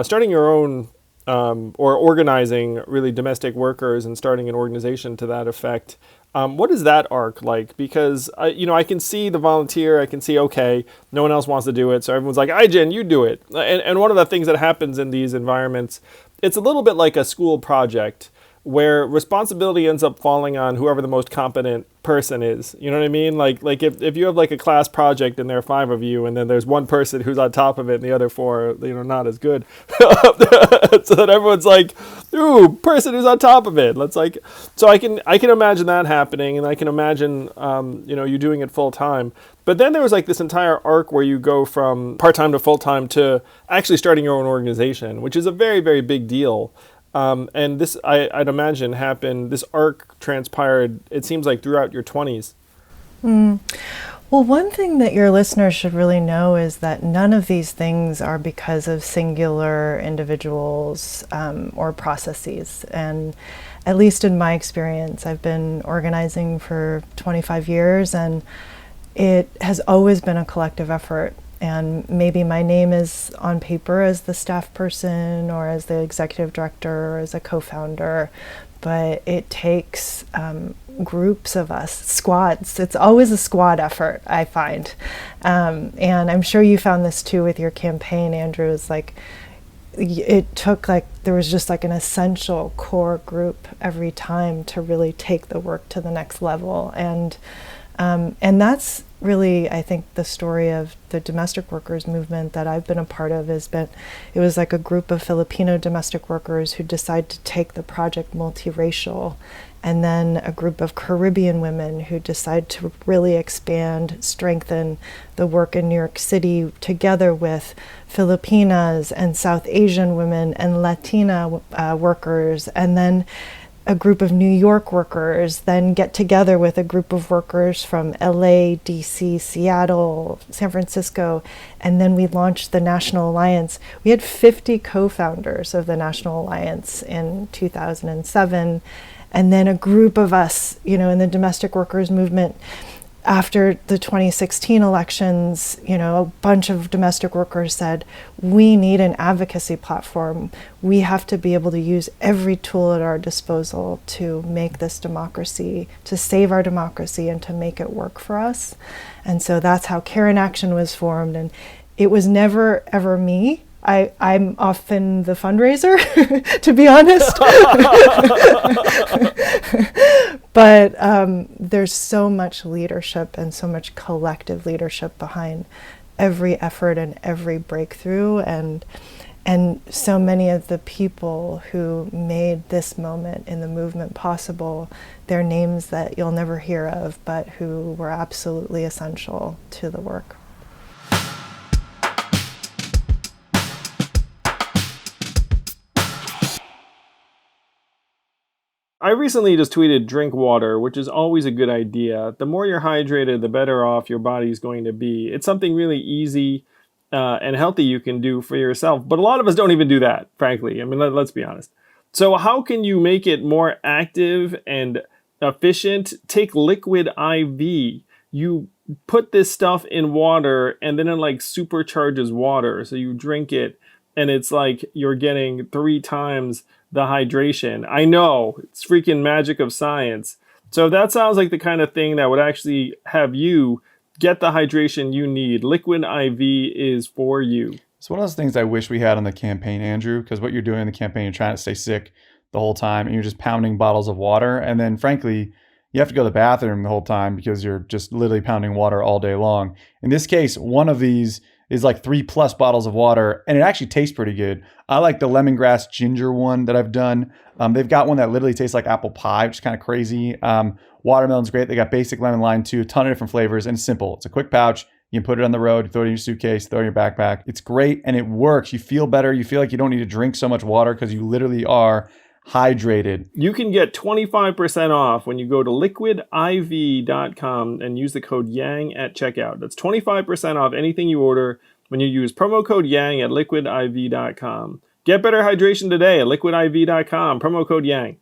starting your own or organizing really domestic workers and starting an organization to that effect. What is that arc like? Because I can see the volunteer, I can see, okay, no one else wants to do it, so everyone's like, Ai-jen, you do it. And one of the things that happens in these environments, it's a little bit like a school project where responsibility ends up falling on whoever the most competent person is. You know what I mean? Like if you have like a class project and there are 5 of you, and then there's one person who's on top of it and the other 4, not as good. So that everyone's like, ooh, person who's on top of it. So I can imagine that happening, and I can imagine, you doing it full time. But then there was like this entire arc where you go from part-time to full-time to actually starting your own organization, which is a very, very big deal. And this, I'd imagine, happened, this arc transpired, it seems like, throughout your 20s. Well, one thing that your listeners should really know is that none of these things are because of singular individuals or processes. And at least in my experience, I've been organizing for 25 years, and it has always been a collective effort. And maybe my name is on paper as the staff person or as the executive director or as a co-founder, but it takes groups of us, squads. It's always a squad effort, I find. And I'm sure you found this too with your campaign, Andrew. It's like, it took there was just like an essential core group every time to really take the work to the next level. And that's really, I think, the story of the domestic workers movement that I've been a part of. It was like a group of Filipino domestic workers who decided to take the project multiracial, and then a group of Caribbean women who decide to really expand, strengthen the work in New York City together with Filipinas and South Asian women and Latina workers, and then a group of New York workers then get together with a group of workers from LA, DC, Seattle, San Francisco, and then we launched the National Alliance. We had 50 co-founders of the National Alliance in 2007, and then a group of us, in the domestic workers movement after the 2016 elections, a bunch of domestic workers said, we need an advocacy platform. We have to be able to use every tool at our disposal to make this democracy, to save our democracy and to make it work for us. And so that's how Care in Action was formed. And it was never, ever me. I'm often the fundraiser, to be honest. But there's so much leadership and so much collective leadership behind every effort and every breakthrough, and so many of the people who made this moment in the movement possible, they're names that you'll never hear of, but who were absolutely essential to the work. I recently just tweeted drink water, which is always a good idea. The more you're hydrated, the better off your body's going to be. It's something really easy and healthy you can do for yourself. But a lot of us don't even do that, frankly. I mean, let's be honest. So how can you make it more active and efficient? Take liquid IV. You put this stuff in water and then it like supercharges water. So you drink it and it's like you're getting 3 times the hydration. I know, it's freaking magic of science. So that sounds like the kind of thing that would actually have you get the hydration you need. Liquid IV is for you. It's one of those things I wish we had on the campaign, Andrew, because what you're doing in the campaign, you're trying to stay sick the whole time and you're just pounding bottles of water. And then frankly, you have to go to the bathroom the whole time because you're just literally pounding water all day long. In this case, one of these is like 3+ bottles of water, and it actually tastes pretty good. I like the lemongrass ginger one that I've done. They've got one that literally tastes like apple pie, which is kind of crazy. Watermelon's great. They got basic lemon lime too, a ton of different flavors, and it's simple. It's a quick pouch. You can put it on the road, throw it in your suitcase, throw it in your backpack. It's great, and it works. You feel better. You feel like you don't need to drink so much water because you literally are hydrated. You can get 25% off when you go to liquidiv.com and use the code YANG at checkout. That's 25% off anything you order when you use promo code YANG at liquidiv.com. Get better hydration today at liquidiv.com, promo code YANG.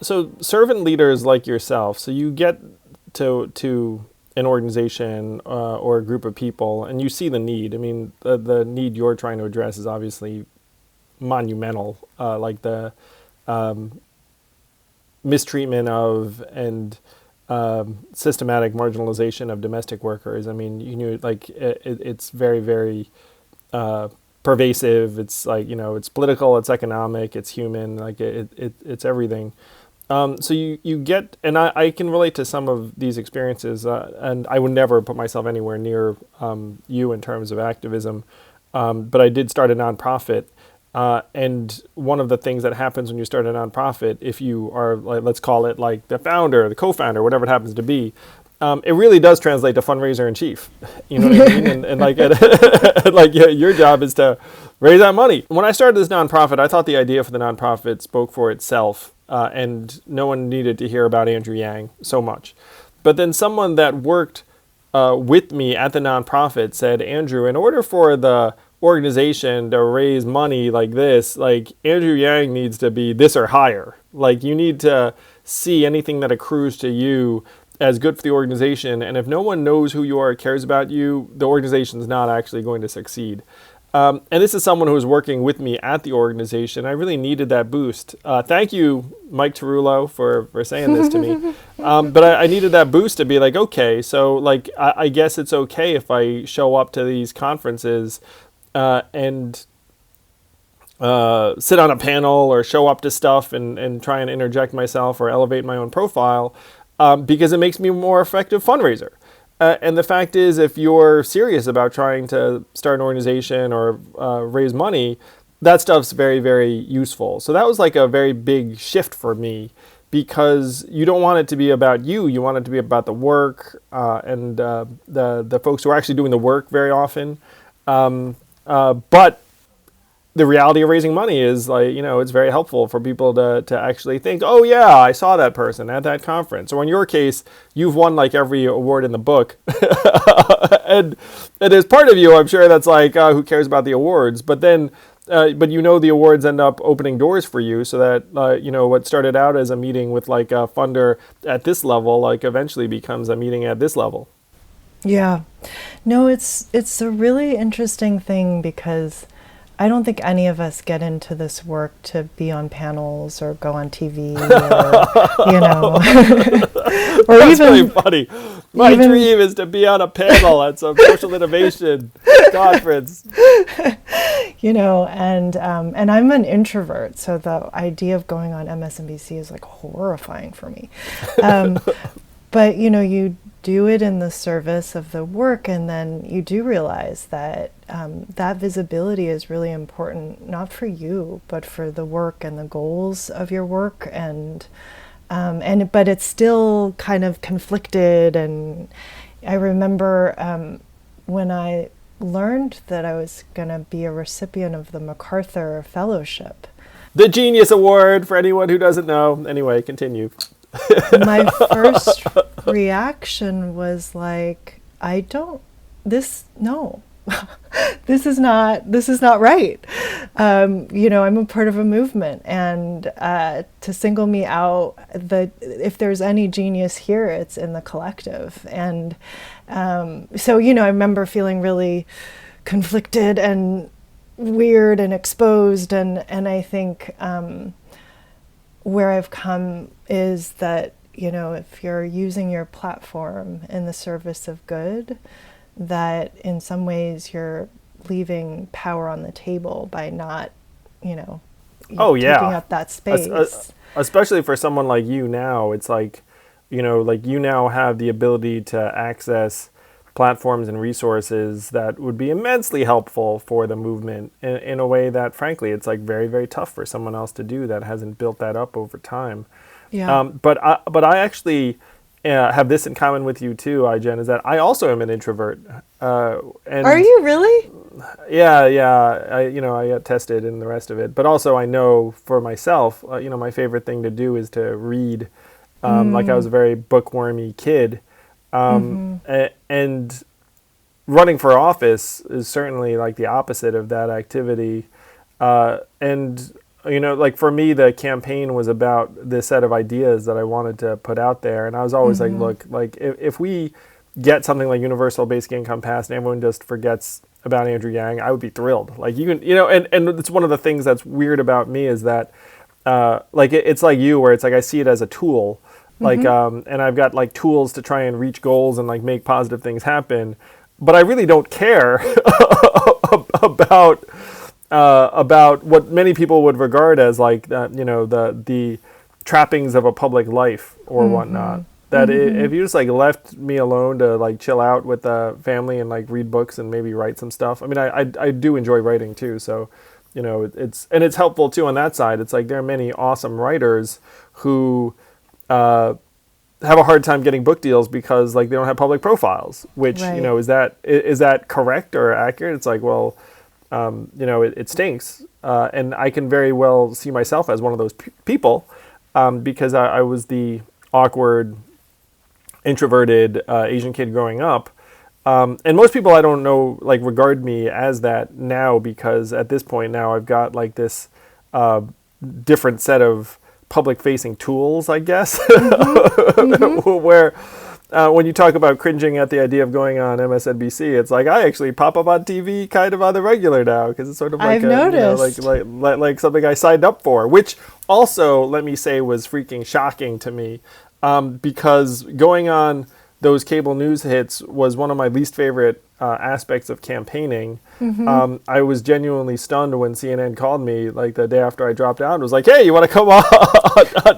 So servant leaders like yourself, so you get to an organization or a group of people and you see the need. I mean, the need you're trying to address is obviously monumental, like the mistreatment of and systematic marginalization of domestic workers. I mean, it's very, very pervasive. It's like, it's political, it's economic, it's human, like it's everything. So you get, and I can relate to some of these experiences, and I would never put myself anywhere near you in terms of activism, but I did start a nonprofit, and one of the things that happens when you start a nonprofit, if you are, like, let's call it like the founder, the co-founder, whatever it happens to be, it really does translate to fundraiser in chief. You know what I mean? And like, like your job is to raise that money. When I started this nonprofit, I thought the idea for the nonprofit spoke for itself. And no one needed to hear about Andrew Yang so much. But then someone that worked with me at the nonprofit said, Andrew, in order for the organization to raise money like this, like Andrew Yang needs to be this or higher. Like you need to see anything that accrues to you as good for the organization. And if no one knows who you are, cares about you, the organization's not actually going to succeed. And this is someone who was working with me at the organization. I really needed that boost. Thank you, Mike Tarullo, for saying this to me. But I needed that boost to be like, okay, so like I guess it's okay if I show up to these conferences and sit on a panel or show up to stuff and try and interject myself or elevate my own profile because it makes me a more effective fundraiser. And the fact is, if you're serious about trying to start an organization or raise money, that stuff's very, very useful. So that was like a very big shift for me because you don't want it to be about you. You want it to be about the work and the folks who are actually doing the work very often. But the reality of raising money is like, it's very helpful for people to actually think, oh yeah, I saw that person at that conference. Or in your case, you've won like every award in the book. and there's part of you, I'm sure, that's like, who cares about the awards? But then but the awards end up opening doors for you, so that what started out as a meeting with like a funder at this level, like eventually becomes a meeting at this level. Yeah. No, it's a really interesting thing, because I don't think any of us get into this work to be on panels or go on TV or, or That's even really funny. My dream is to be on a panel at some social innovation conference. And I'm an introvert, so the idea of going on MSNBC is like horrifying for me. But you do it in the service of the work, and then you do realize that that visibility is really important, not for you, but for the work and the goals of your work, but it's still kind of conflicted. And I remember when I learned that I was going to be a recipient of the MacArthur Fellowship. The Genius Award, for anyone who doesn't know. Anyway, continue. My first reaction was like, no, this is not right. I'm a part of a movement, and to single me out, if there's any genius here, it's in the collective. And so I remember feeling really conflicted and weird and exposed, and I think where I've come is that if you're using your platform in the service of good, that in some ways you're leaving power on the table by not taking up that space. Especially for someone like you now, it's like you now have the ability to access platforms and resources that would be immensely helpful for the movement in a way that, frankly, it's like very, very tough for someone else to do that hasn't built that up over time. Yeah. But I actually have this in common with you too, Ai-jen, is that I also am an introvert. And are you really? Yeah. I got tested and the rest of it. But also I know for myself, my favorite thing to do is to read. Like I was a very bookwormy kid. And running for office is certainly like the opposite of that activity. Like for me, the campaign was about this set of ideas that I wanted to put out there. And I was always like, look, like if we get something like universal basic income passed and everyone just forgets about Andrew Yang, I would be thrilled. Like you can, and it's one of the things that's weird about me is that, it's like you, where it's like I see it as a tool. Like, and I've got like tools to try and reach goals and like make positive things happen, but I really don't care about what many people would regard as like the trappings of a public life or whatnot. That if you just like left me alone to like chill out with the family and like read books and maybe write some stuff. I mean, I do enjoy writing too, so it's helpful too on that side. It's like there are many awesome writers who have a hard time getting book deals because like they don't have public profiles, which, right. Is that correct or accurate? It's like, well, it stinks. And I can very well see myself as one of those people because I was the awkward, introverted Asian kid growing up. And most people I don't know like regard me as that now, because at this point now I've got like this different set of public-facing tools, I guess, where when you talk about cringing at the idea of going on MSNBC, it's like I actually pop up on TV kind of on the regular now, because it's sort of like like something I signed up for, which also, let me say, was freaking shocking to me, because going on those cable news hits was one of my least favorite aspects of campaigning. I was genuinely stunned when CNN called me like the day after I dropped out and was like, hey, you want to come on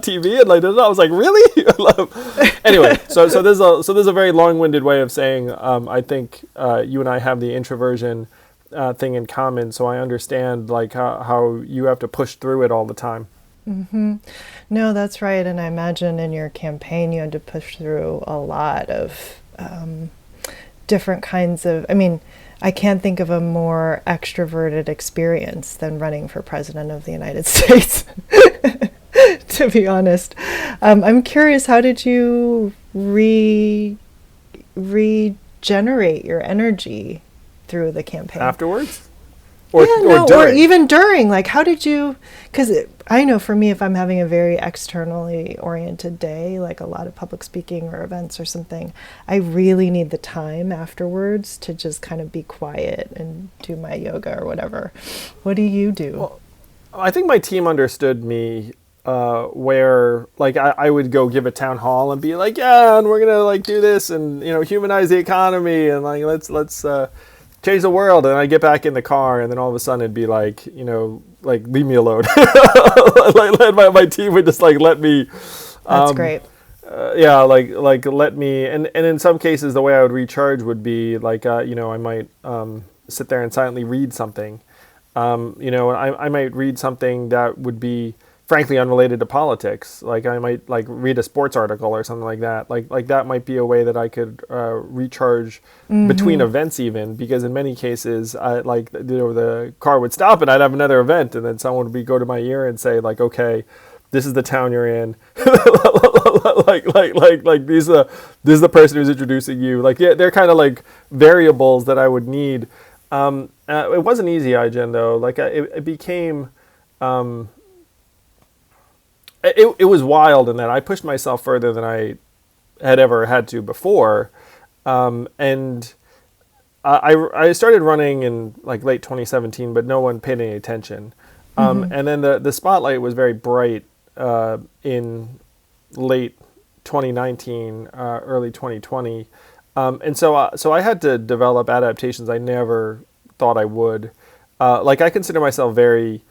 TV? And like, I was like, really? Anyway, so there's a very long-winded way of saying I think you and I have the introversion thing in common, so I understand like how you have to push through it all the time. No, that's right. And I imagine in your campaign you had to push through a lot of different kinds of, I can't think of a more extroverted experience than running for president of the United States, to be honest. I'm curious, how did you regenerate your energy through the campaign? Afterwards? or or during. even during. Like, how did you? Because I know for me, if I'm having a very externally oriented day, like a lot of public speaking or events or something, I really need the time afterwards to just kind of be quiet and do my yoga or whatever. What do you do? Well, I think my team understood me, where like I would go give a town hall and be like, yeah, and we're gonna like do this and humanize the economy and like let's change the world. And I get back in the car and then all of a sudden it'd be like like leave me alone. like my team would just like let me. That's great. Yeah, like let me, and in some cases the way I would recharge would be like I might sit there and silently read something. I might read something that would be frankly unrelated to politics. Like I might like read a sports article or something like that. Like that might be a way that I could recharge between events, even because in many cases, the car would stop and I'd have another event, and then someone would go to my ear and say like, okay, this is the town you're in. like this is the person who's introducing you. Like they're kind of like variables that I would need. It wasn't easy, Ai-jen, though. Like it became, it was wild in that I pushed myself further than I had ever had to before, and I started running in like late 2017, but no one paid any attention. And then the spotlight was very bright in late 2019, early 2020. And so I had to develop adaptations I never thought I would. Like I consider myself very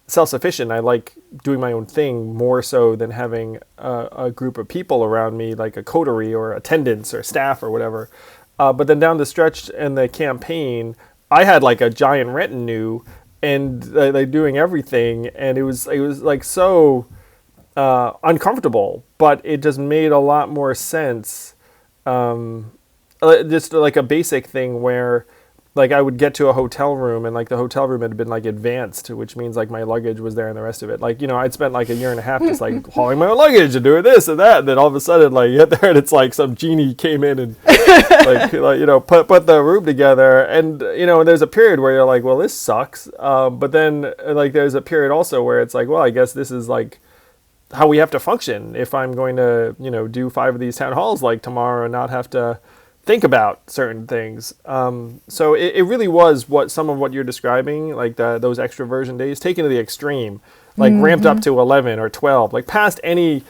self-sufficient. I like doing my own thing more so than having a group of people around me, like a coterie or attendants or staff or whatever. But then down the stretch in the campaign, I had like a giant retinue and like doing everything, and it was like so uncomfortable, but it just made a lot more sense. Just like a basic thing where like I would get to a hotel room and like the hotel room had been like advanced, which means like my luggage was there and the rest of it. Like, I'd spent like a year and a half just like hauling my own luggage and doing this and that. And then all of a sudden like you get there and it's like some genie came in and put the room together. And, there's a period where you're like, well, this sucks. But then like there's a period also where it's like, well, I guess this is like how we have to function if I'm going to, do 5 of these town halls like tomorrow and not have to think about certain things. So it really was some of what you're describing, like those extroversion days taken to the extreme, like ramped up to 11 or 12, like past any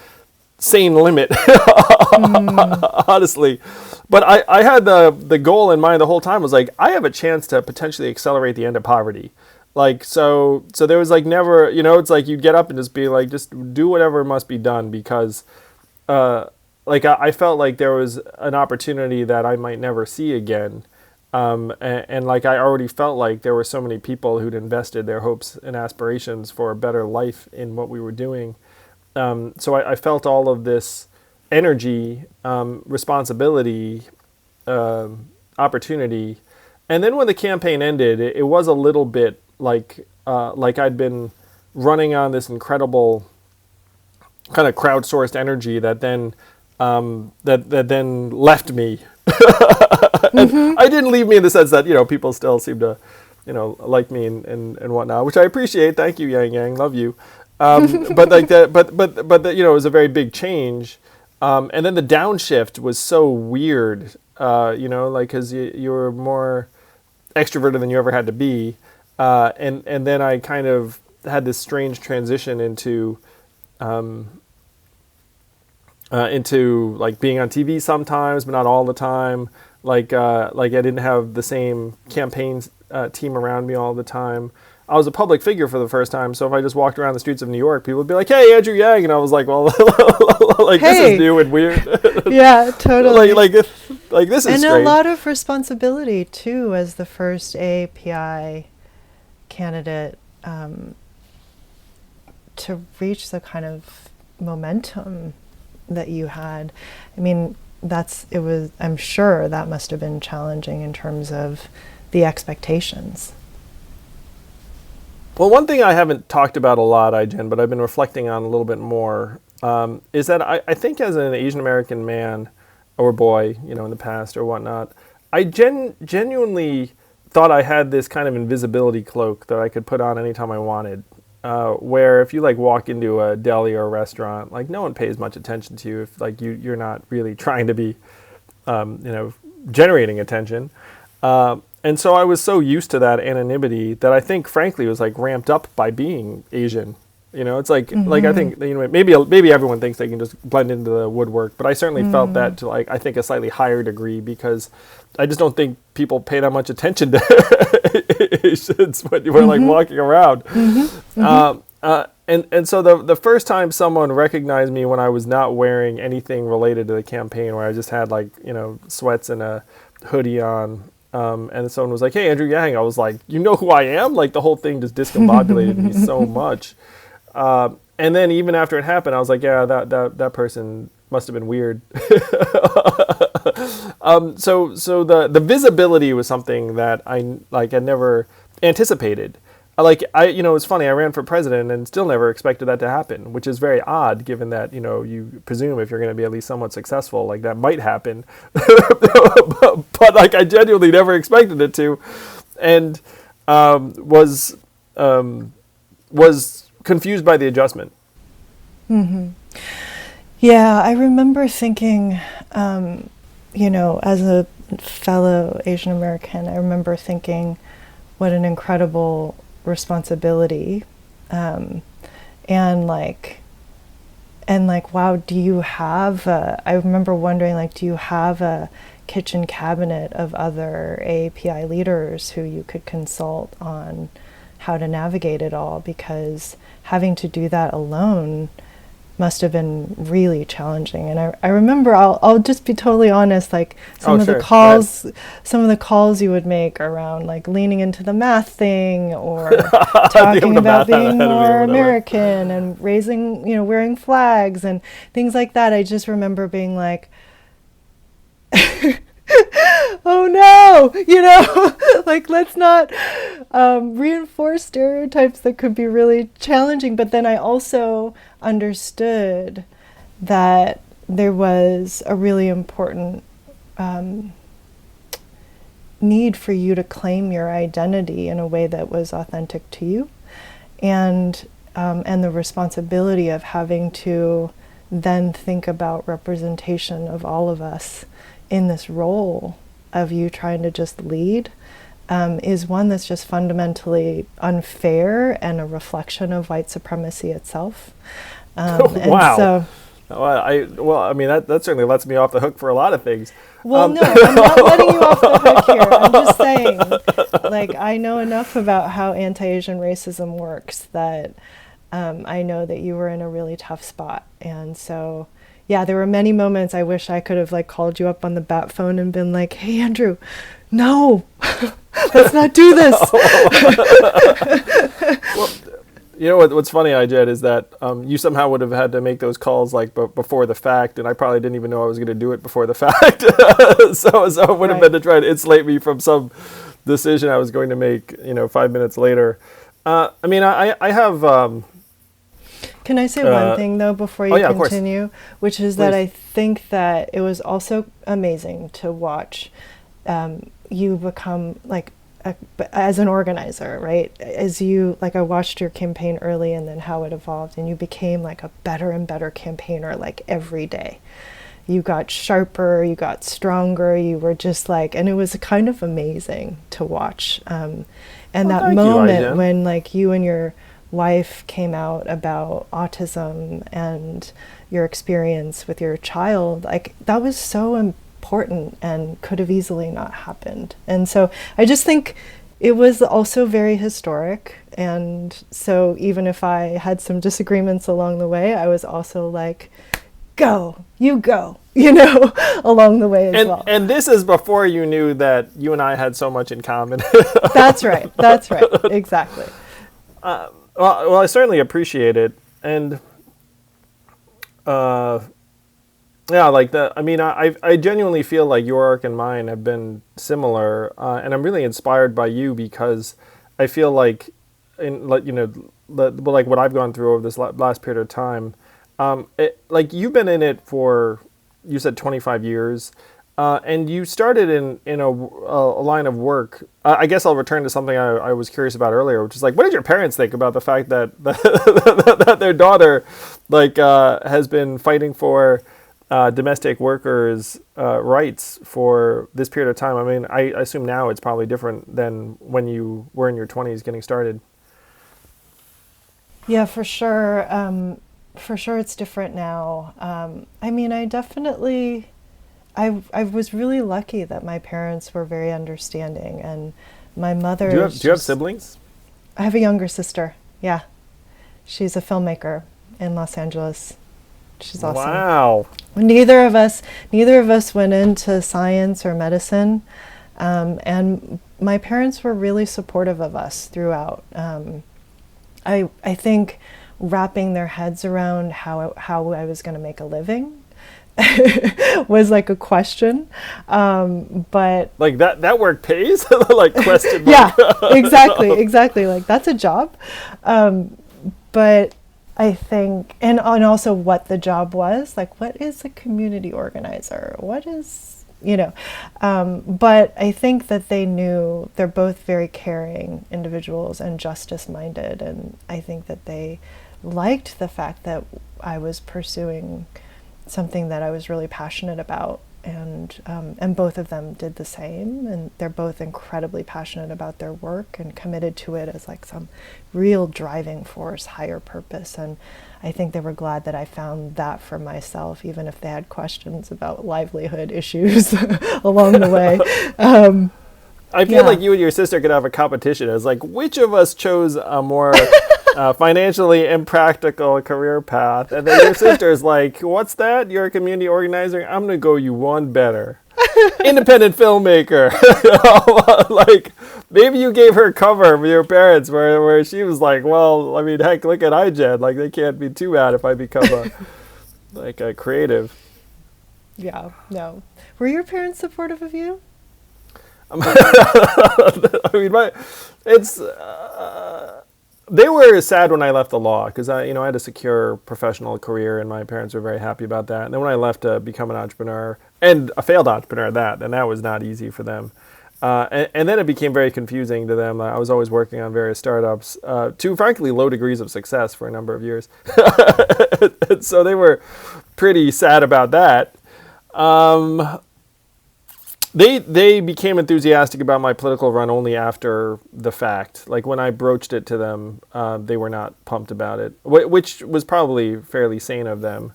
sane limit, honestly. But I had the goal in mind the whole time was like, I have a chance to potentially accelerate the end of poverty. Like, so there was like never, it's like you'd get up and just be like, just do whatever must be done because, like I felt like there was an opportunity that I might never see again. And like I already felt like there were so many people who'd invested their hopes and aspirations for a better life in what we were doing. So I felt all of this energy, responsibility, opportunity. And then when the campaign ended, it was a little bit like I'd been running on this incredible kind of crowdsourced energy that then that then left me. And I didn't leave me in the sense that people still seem to like me and whatnot, which I appreciate. Thank you, Yang Yang, love you. But like that, but it was a very big change. And then the downshift was so weird, like because you were more extroverted than you ever had to be, and then I kind of had this strange transition into like being on TV sometimes, but not all the time. Like I didn't have the same campaign team around me all the time. I was a public figure for the first time, so if I just walked around the streets of New York, people would be like, "Hey, Andrew Yang," and I was like, "Well, like Hey. This is new and weird." Yeah, totally. like this is and strange. a lot of responsibility too as the first API candidate to reach the kind of momentum that you had. I mean, I'm sure that must have been challenging in terms of the expectations. Well, one thing I haven't talked about a lot, Ai-jen, but I've been reflecting on a little bit more, is that I think as an Asian American man or boy, in the past or whatnot, I genuinely thought I had this kind of invisibility cloak that I could put on anytime I wanted. Where if you like walk into a deli or a restaurant, like no one pays much attention to you if like you're not really trying to be, generating attention. And so I was so used to that anonymity that I think, frankly, was like ramped up by being Asian. It's like I think maybe everyone thinks they can just blend into the woodwork, but I certainly felt that to like I think a slightly higher degree because I just don't think people pay that much attention to Asians when you were like walking around. And so the first time someone recognized me when I was not wearing anything related to the campaign, where I just had like sweats and a hoodie on. And someone was like, "Hey, Andrew Yang," I was like, "You know who I am?" Like the whole thing just discombobulated me so much. And then even after it happened, I was like, "Yeah, that person must have been weird." So the visibility was something that I had never anticipated. It's funny. I ran for president and still never expected that to happen, which is very odd, given that you presume if you're going to be at least somewhat successful, like that might happen. but like I genuinely never expected it to, and was confused by the adjustment. Yeah, I remember thinking, as a fellow Asian American, I remember thinking, what an incredible responsibility, and wow, do you have I remember wondering, like, do you have a kitchen cabinet of other AAPI leaders who you could consult on how to navigate it all? Because having to do that alone must have been really challenging. And I remember, I'll just be totally honest, like some of the calls you would make around like leaning into the math thing or talking about being more American and raising, wearing flags and things like that. I just remember being like, oh no, like let's not reinforce stereotypes that could be really challenging. But then I also understood that there was a really important need for you to claim your identity in a way that was authentic to you, and the responsibility of having to then think about representation of all of us in this role of you trying to just lead, is one that's just fundamentally unfair and a reflection of white supremacy itself. Wow. That certainly lets me off the hook for a lot of things. Well, no, I'm not letting you off the hook here. I'm just saying, like, I know enough about how anti-Asian racism works that I know that you were in a really tough spot. And so, yeah, there were many moments I wish I could have like called you up on the bat phone and been like, "Hey, Andrew, no, let's not do this." Well, what's funny, Ai-jen, is that you somehow would have had to make those calls like before the fact, and I probably didn't even know I was going to do it before the fact. so it would have been to try to insulate me from some decision I was going to make, 5 minutes later. I have. Can I say one thing, though, before you continue? Which is that I think that it was also amazing to watch you become, like, as an organizer, right? As you, like, I watched your campaign early and then how it evolved, and you became, like, a better and better campaigner, like, every day. You got sharper, you got stronger, you were just, like, and it was kind of amazing to watch. And that moment when, like, you and your wife came out about autism and your experience with your child, like that was so important and could have easily not happened. And so I just think it was also very historic. And so even if I had some disagreements along the way, I was also like, go, along the way as well. And this is before you knew that you and I had so much in common. That's right. Exactly. Well, I certainly appreciate it, and I genuinely feel like your arc and mine have been similar, and I'm really inspired by you because I feel like, what I've gone through over this last period of time, you've been in it for, you said 25 years. And you started in a line of work. I guess I'll return to something I was curious about earlier, which is like, what did your parents think about the fact that that their daughter has been fighting for domestic workers' rights for this period of time? I mean, I assume now it's probably different than when you were in your 20s getting started. Yeah, for sure. For sure, it's different now. I mean, I was really lucky that my parents were very understanding, and my mother. Do you have siblings? I have a younger sister. Yeah, she's a filmmaker in Los Angeles. She's awesome. Wow. Neither of us went into science or medicine, and my parents were really supportive of us throughout. I think wrapping their heads around how I was going to make a living was like a question, but like that work pays. Like question mark. Yeah, exactly, like that's a job, but I think and also what the job was, like what is a community organizer, what is but I think that they knew they're both very caring individuals and justice minded, and I think that they liked the fact that I was pursuing something that I was really passionate about, and both of them did the same, and they're both incredibly passionate about their work and committed to it as like some real driving force, higher purpose. And I think they were glad that I found that for myself, even if they had questions about livelihood issues along the way. I feel like you and your sister could have a competition as like, which of us chose a more financially impractical career path? And then your sister's like, what's that? You're a community organizer? I'm going to go you one better. Independent filmmaker. Like, maybe you gave her cover with your parents where she was like, well, I mean, heck, look at Ai-jen. Like, they can't be too bad if I become a creative. Yeah, no. Were your parents supportive of you? I mean, they were sad when I left the law because I had a secure professional career, and my parents were very happy about that. And then when I left to become an entrepreneur, and a failed entrepreneur at that, and that was not easy for them. And then it became very confusing to them. I was always working on various startups to, frankly, low degrees of success for a number of years. And so they were pretty sad about that. They became enthusiastic about my political run only after the fact. Like when I broached it to them, they were not pumped about it, which was probably fairly sane of them.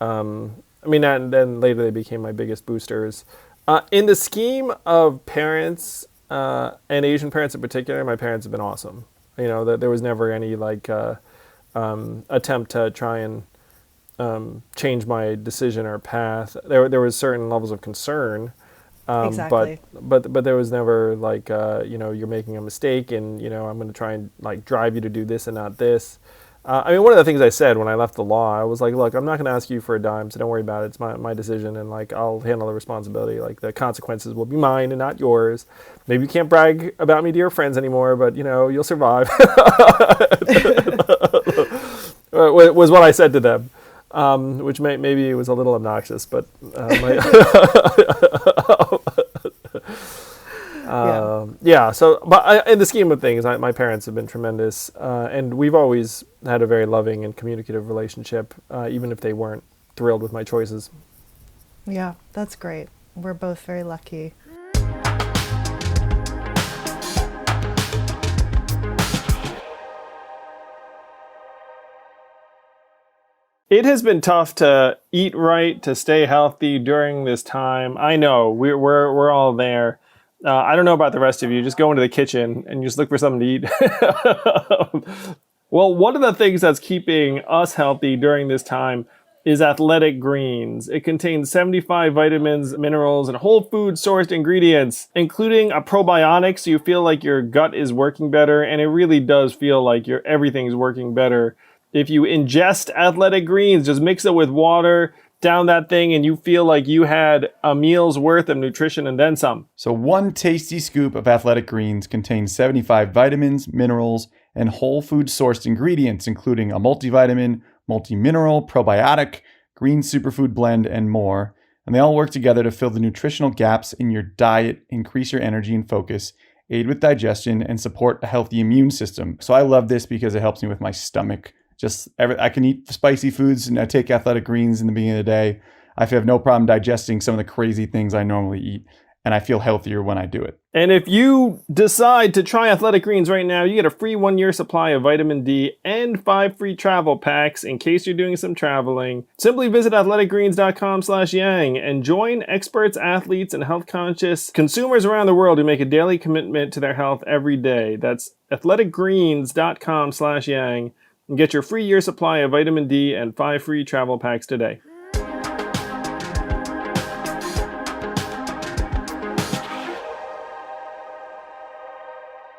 I mean, and then later they became my biggest boosters. In the scheme of parents, and Asian parents in particular, my parents have been awesome. There was never any attempt to try and change my decision or path. There was certain levels of concern. Exactly. But there was never like you're making a mistake and I'm going to try and like drive you to do this and not this. I mean, one of the things I said when I left the law, I was like, look, I'm not going to ask you for a dime, so don't worry about it. It's my decision, and like I'll handle the responsibility. Like the consequences will be mine and not yours. Maybe you can't brag about me to your friends anymore, but you'll survive. Was what I said to them. Which maybe it was a little obnoxious, but yeah. So, but in the scheme of things, my parents have been tremendous, and we've always had a very loving and communicative relationship, even if they weren't thrilled with my choices. Yeah, that's great. We're both very lucky. It has been tough to eat right, to stay healthy during this time. I know we're all there. I don't know about the rest of you. Just go into the kitchen and just look for something to eat. Well, one of the things that's keeping us healthy during this time is Athletic Greens. It contains 75 vitamins, minerals, and whole food sourced ingredients, including a probiotic, so you feel like your gut is working better, and it really does feel like everything's working better. If you ingest Athletic Greens, just mix it with water, down that thing, and you feel like you had a meal's worth of nutrition and then some. So one tasty scoop of Athletic Greens contains 75 vitamins, minerals, and whole food sourced ingredients, including a multivitamin, multi-mineral, probiotic, green superfood blend, and more. And they all work together to fill the nutritional gaps in your diet, increase your energy and focus, aid with digestion, and support a healthy immune system. So I love this because it helps me with my stomach. I can eat spicy foods and I take athletic greens in the beginning of the day. I have no problem digesting some of the crazy things I normally eat, and I feel healthier when I do it. And if you decide to try Athletic Greens right now, you get a free 1-year supply of vitamin D and 5 free travel packs in case you're doing some traveling. Simply visit athleticgreens.com/yang and join experts, athletes, and health-conscious consumers around the world who make a daily commitment to their health every day. That's athleticgreens.com/yang and get your free year supply of vitamin D and 5 free travel packs today.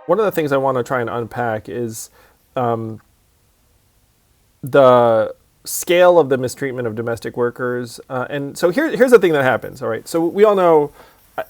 One of the things I want to try and unpack is the scale of the mistreatment of domestic workers. And so here's the thing that happens. All right. So we all know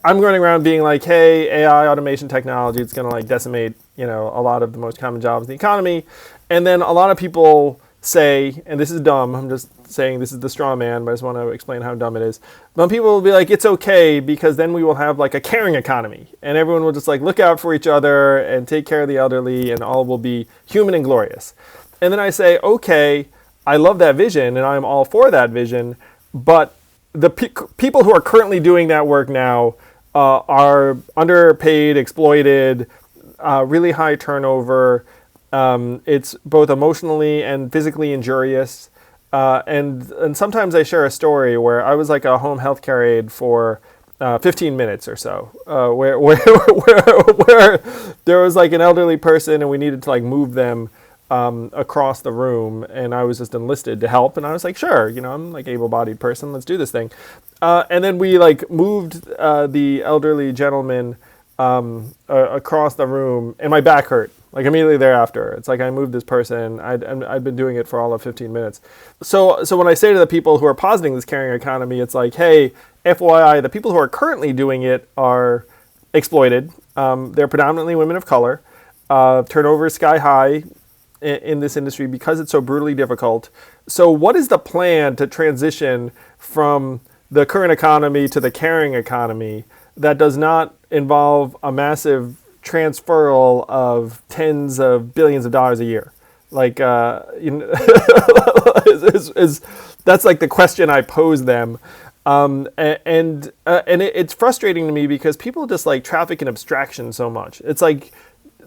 I'm running around being like, hey, AI, automation technology, it's going to like decimate, a lot of the most common jobs in the economy. And then a lot of people say, and this is dumb, I'm just saying this is the straw man, but I just want to explain how dumb it is. But people will be like, it's okay because then we will have like a caring economy and everyone will just like look out for each other and take care of the elderly and all will be human and glorious. And then I say, okay, I love that vision and I'm all for that vision, but the people who are currently doing that work now are underpaid, exploited, really high turnover. It's both emotionally and physically injurious. And sometimes I share a story where I was like a home healthcare aide for 15 minutes or so, where there was like an elderly person and we needed to like move them across the room, and I was just enlisted to help, and I was like, sure, I'm like able-bodied person, let's do this thing. And then we like moved the elderly gentleman across the room, and my back hurt. Like immediately thereafter, it's like I moved this person. I'd been doing it for all of 15 minutes. So when I say to the people who are positing this caring economy, it's like, hey, FYI, the people who are currently doing it are exploited. They're predominantly women of color. Turnover is sky high in this industry because it's so brutally difficult. So what is the plan to transition from the current economy to the caring economy that does not involve a massive transferal of tens of billions of dollars a year? Like, that's like the question I pose them. And it's frustrating to me because people just like traffic in abstraction so much. It's like,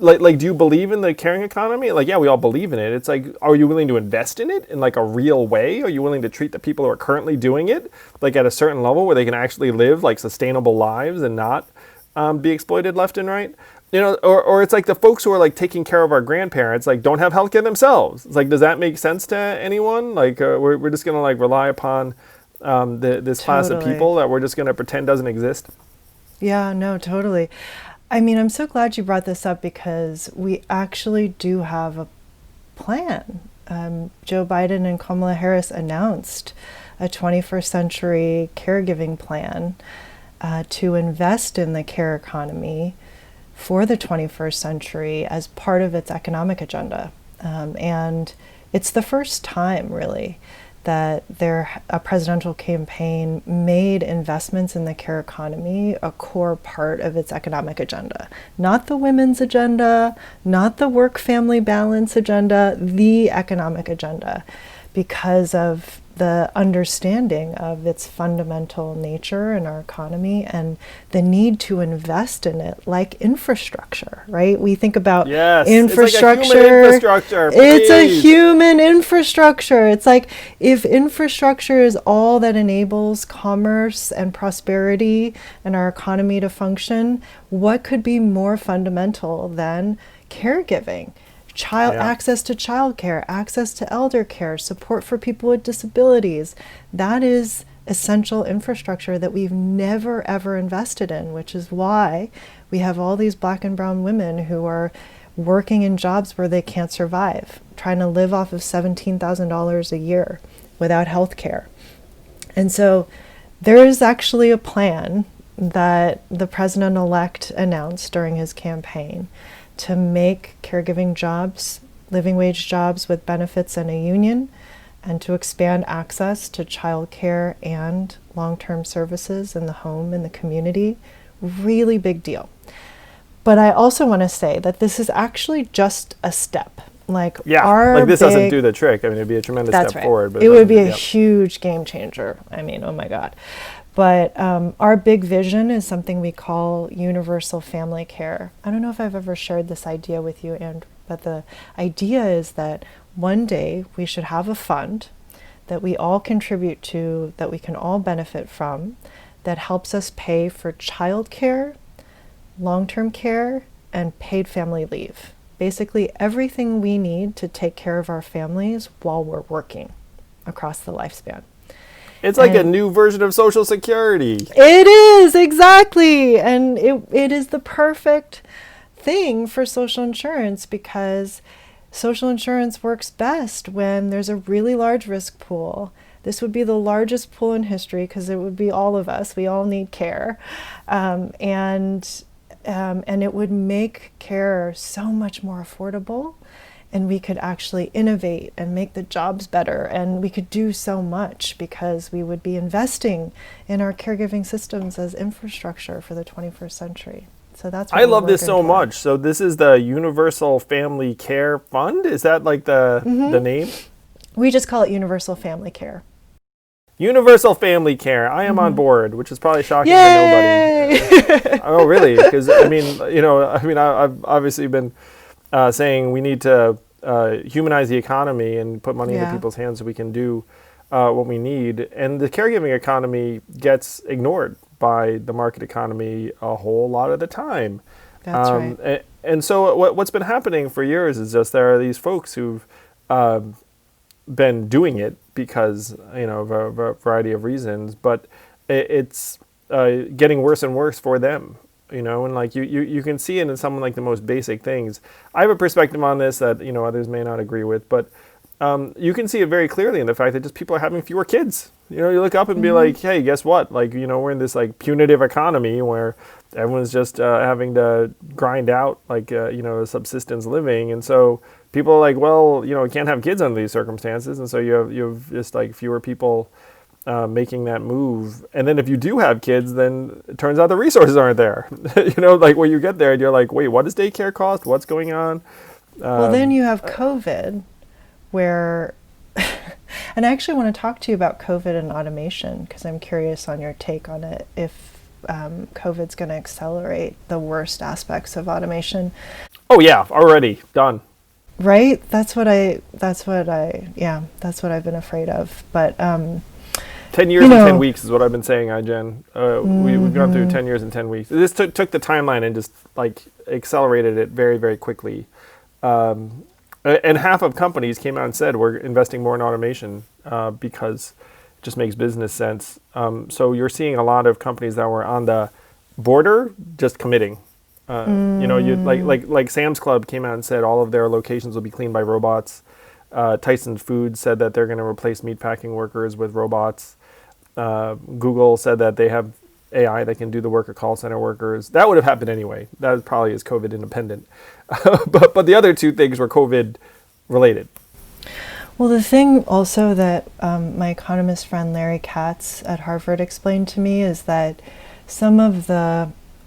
do you believe in the caring economy? Like, yeah, we all believe in it. It's like, are you willing to invest in it in like a real way? Are you willing to treat the people who are currently doing it like at a certain level where they can actually live like sustainable lives and not be exploited left and right? Or it's like the folks who are like taking care of our grandparents, like don't have healthcare themselves. It's like, does that make sense to anyone? Like, we're just going to like rely upon this class of people that we're just going to pretend doesn't exist. Yeah, no, totally. I mean, I'm so glad you brought this up because we actually do have a plan. Joe Biden and Kamala Harris announced a 21st century caregiving plan to invest in the care economy for the 21st century as part of its economic agenda. And it's the first time, really, that a presidential campaign made investments in the care economy a core part of its economic agenda. Not the women's agenda, not the work-family balance agenda, the economic agenda, because of the understanding of its fundamental nature in our economy and the need to invest in it like infrastructure, right? We think about infrastructure. It's like a human infrastructure. It's a human infrastructure. It's like if infrastructure is all that enables commerce and prosperity and our economy to function, what could be more fundamental than caregiving? Access to childcare, access to elder care, support for people with disabilities. That is essential infrastructure that we've never, ever invested in, which is why we have all these Black and brown women who are working in jobs where they can't survive, trying to live off of $17,000 a year without health care. And so there is actually a plan that the president-elect announced during his campaign to make caregiving jobs, living wage jobs with benefits and a union, and to expand access to childcare and long-term services in the home and the community. Really big deal. But I also want to say that this is actually just a step. Like this doesn't do the trick. I mean, it'd be a tremendous step forward. But it would be a huge game changer. I mean, oh my God. But our big vision is something we call universal family care. I don't know if I've ever shared this idea with you, Andrew, but the idea is that one day we should have a fund that we all contribute to, that we can all benefit from, that helps us pay for childcare, long-term care, and paid family leave. Basically everything we need to take care of our families while we're working across the lifespan. It's like a new version of Social Security. It is, exactly. And it is the perfect thing for social insurance, because social insurance works best when there's a really large risk pool. This would be the largest pool in history because it would be all of us. We all need care. And it would make care so much more affordable, and we could actually innovate and make the jobs better, and we could do so much because we would be investing in our caregiving systems as infrastructure for the 21st century. So that's what I love this so much. So this is the Universal Family Care Fund? Is that like the name? We just call it Universal Family Care. Universal Family Care. I am on board, which is probably shocking Yay! to nobody. Oh, really? Because I've obviously been saying we need to humanize the economy and put money into people's hands so we can do what we need. And the caregiving economy gets ignored by the market economy a whole lot of the time. That's right. And so what's been happening for years is just there are these folks who've been doing it because, of a variety of reasons, but it's getting worse and worse for them. And like you can see it in some like the most basic things. I have a perspective on this that, others may not agree with, but you can see it very clearly in the fact that just people are having fewer kids. You look up and be like, hey, guess what? Like, we're in this like punitive economy where everyone's just having to grind out like, a subsistence living. And so people are like, well, you can't have kids under these circumstances. And so you have just like fewer people making that move. And then if you do have kids, then it turns out the resources aren't there. Like when you get there and you're like, wait, what does daycare cost? What's going on? Well, then you have COVID, where, and I actually want to talk to you about COVID and automation, because I'm curious on your take on it, if COVID's going to accelerate the worst aspects of automation. Oh yeah, already done. Right? That's what I've been afraid of. But 10 years and 10 weeks is what I've been saying, Ai-jen. We've gone through 10 years and 10 weeks. This took the timeline and just like accelerated it very, very quickly. And half of companies came out and said, we're investing more in automation because it just makes business sense. So you're seeing a lot of companies that were on the border just committing. Like Sam's Club came out and said all of their locations will be cleaned by robots. Tyson Foods said that they're going to replace meatpacking workers with robots. Google said that they have AI that can do the work of call center workers. That would have happened anyway. That probably is COVID independent. but the other two things were COVID related. Well, the thing also that my economist friend Larry Katz at Harvard explained to me is that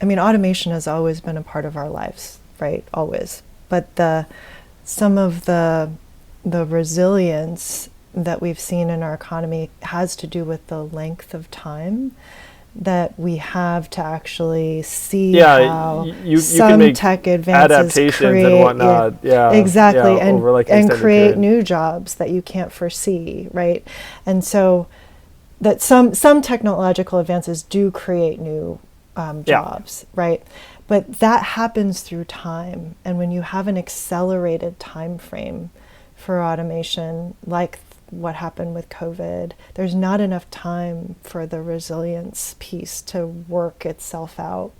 automation has always been a part of our lives, right? Always. But some of the resilience that we've seen in our economy has to do with the length of time that we have to actually see how you some can make tech advances adaptations create, and whatnot. Exactly, and create period. new jobs that you can't foresee, right? And so that some technological advances do create new jobs, right? But that happens through time, and when you have an accelerated time frame for automation, like what happened with COVID, there's not enough time for the resilience piece to work itself out.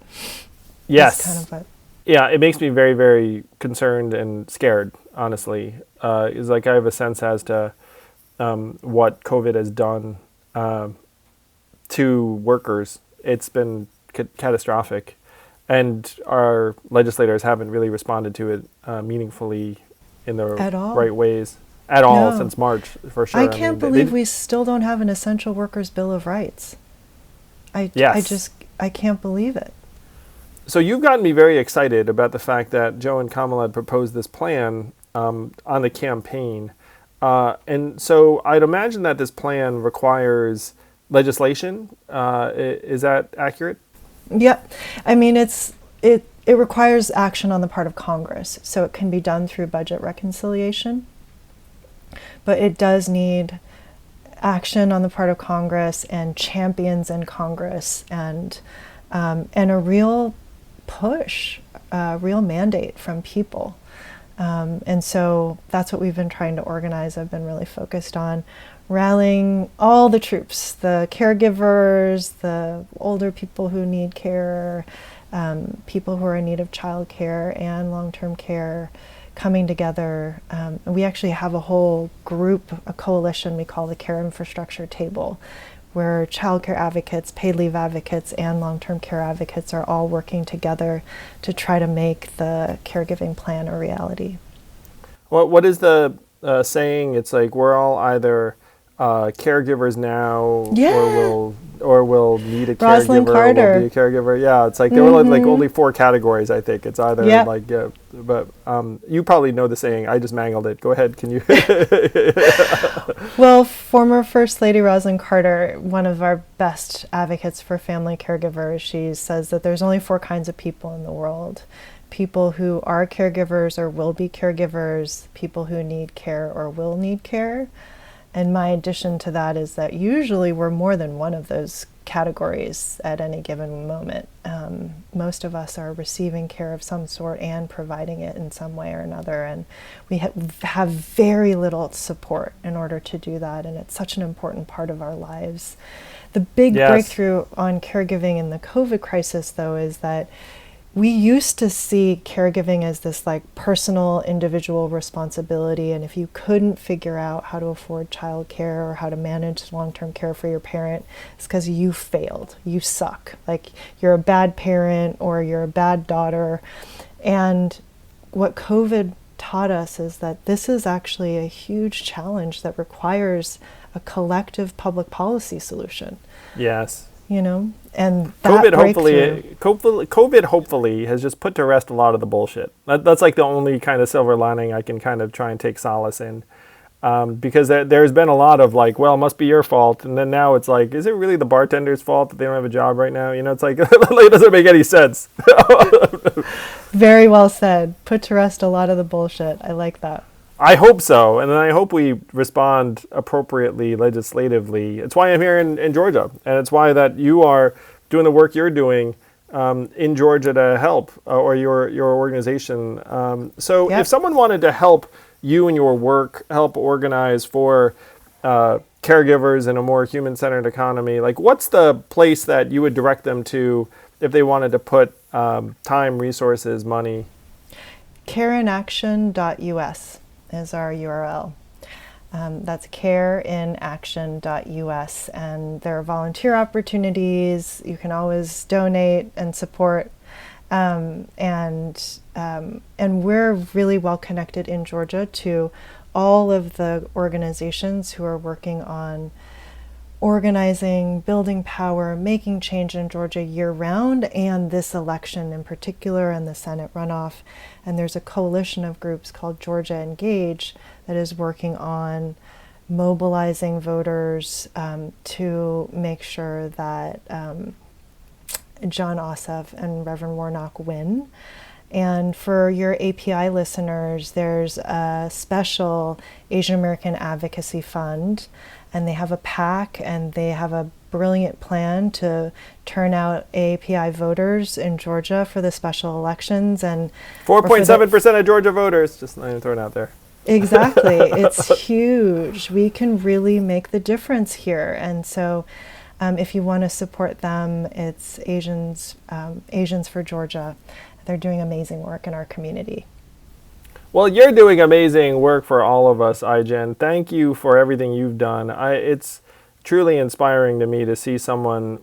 Yes. Kind of it makes me very, very concerned and scared, honestly. Is like I have a sense as to what COVID has done to workers. It's been catastrophic, and our legislators haven't really responded to it meaningfully in the right ways at all No. since March, for sure. I can't believe we still don't have an essential workers bill of rights. Yes. I can't believe it. So you've gotten me very excited about the fact that Joe and Kamala had proposed this plan on the campaign. And so I'd imagine that this plan requires legislation. Is that accurate? Yep. I mean, it requires action on the part of Congress, so it can be done through budget reconciliation. But it does need action on the part of Congress and champions in Congress and a real push, a real mandate from people. And so that's what we've been trying to organize. I've been really focused on rallying all the troops, the caregivers, the older people who need care, people who are in need of child care and long-term care, coming together. And we actually have a whole group, a coalition we call the Care Infrastructure Table, where child care advocates, paid leave advocates, and long-term care advocates are all working together to try to make the caregiving plan a reality. What is the saying? It's like we're all either caregivers now, Yeah. or will need a Rosalind caregiver, or Carter. will be a caregiver. Yeah, it's like there were like only 4 categories. I think it's either Yep. like, but you probably know the saying. I just mangled it. Go ahead. Can you? Well, former First Lady Rosalind Carter, one of our best advocates for family caregivers, she says that there's only 4 kinds of people in the world. People who are caregivers or will be caregivers, people who need care or will need care. And my addition to that is that usually we're more than one of those categories at any given moment. Most of us are receiving care of some sort and providing it in some way or another, and we have very little support in order to do that, and it's such an important part of our lives. The big Yes. breakthrough on caregiving in the COVID crisis, though, is that we used to see caregiving as this like personal individual responsibility, and if you couldn't figure out how to afford childcare or how to manage long-term care for your parent, it's because you failed, you suck, like you're a bad parent or you're a bad daughter. And what COVID taught us is that this is actually a huge challenge that requires a collective public policy solution. Yes. You know, and that COVID hopefully has just put to rest a lot of the bullshit. That's like the only kind of silver lining I can kind of try and take solace in, because there's been a lot of like, well, it must be your fault, and then now it's like, is it really the bartender's fault that they don't have a job right now? You know, it's like it doesn't make any sense. Very well said. Put to rest a lot of the bullshit. I like that. I hope so, and I hope we respond appropriately legislatively. It's why I'm here in Georgia, and it's why that you are doing the work you're doing in Georgia to help, or your organization. So Yep. if someone wanted to help you and your work, help organize for caregivers in a more human-centered economy, like what's the place that you would direct them to if they wanted to put time, resources, money? Careinaction.us is our URL. That's careinaction.us, and there are volunteer opportunities. You can always donate and support, and we're really well connected in Georgia to all of the organizations who are working on organizing, building power, making change in Georgia year-round, and this election in particular, and the Senate runoff. And there's a coalition of groups called Georgia Engage that is working on mobilizing voters to make sure that John Ossoff and Reverend Warnock win. And for your API listeners, there's a special Asian American Advocacy Fund, and they have a PAC, and they have a brilliant plan to turn out API voters in Georgia for the special elections. And 4.7% of Georgia voters, just let me throw it out there. Exactly. It's huge. We can really make the difference here. And so if you want to support them, it's Asians for Georgia. They're doing amazing work in our community. Well, you're doing amazing work for all of us, Ai-jen. Thank you for everything you've done. It's truly inspiring to me to see someone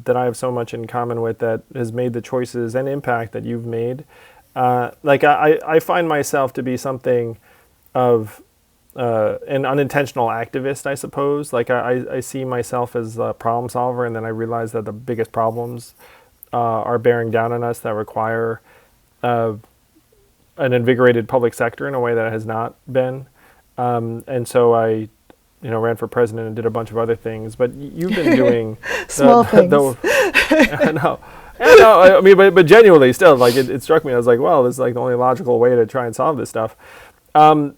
that I have so much in common with that has made the choices and impact that you've made. I find myself to be something of an unintentional activist, I suppose. Like I see myself as a problem solver, and then I realize that the biggest problems are bearing down on us that require an invigorated public sector in a way that it has not been. And so I, ran for president and did a bunch of other things. But you've been doing small things. I know. Yeah, no, I mean, but genuinely, still, like it struck me. I was like, well, this is like the only logical way to try and solve this stuff. But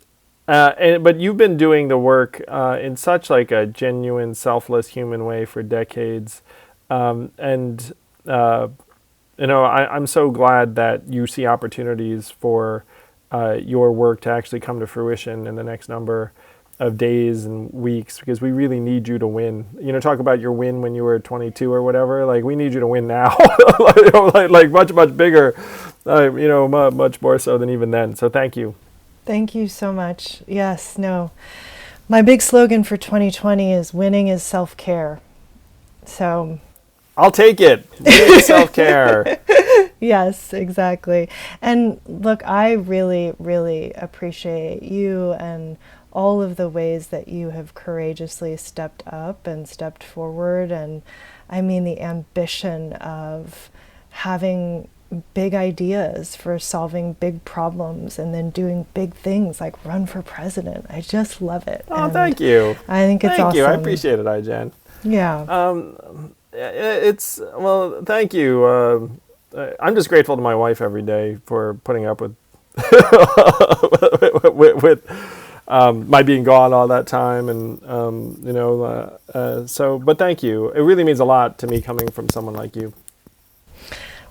you've been doing the work in such like a genuine, selfless, human way for decades, I'm so glad that you see opportunities for your work to actually come to fruition in the next number of days and weeks, because we really need you to win. Talk about your win when you were 22 or whatever. Like, we need you to win now, like much, much bigger, much more so than even then. So thank you. Thank you so much. Yes, no. My big slogan for 2020 is winning is self-care. So I'll take it. Winning is self-care. Yes, exactly. And look, I really, really appreciate you and all of the ways that you have courageously stepped up and stepped forward. And I mean, the ambition of having big ideas for solving big problems and then doing big things like run for president. I just love it. Oh, and thank you. I think it's awesome. Thank you. I appreciate it, Ai-jen. Yeah. Thank you. I'm just grateful to my wife every day for putting up with with my being gone all that time, and but thank you. It really means a lot to me coming from someone like you.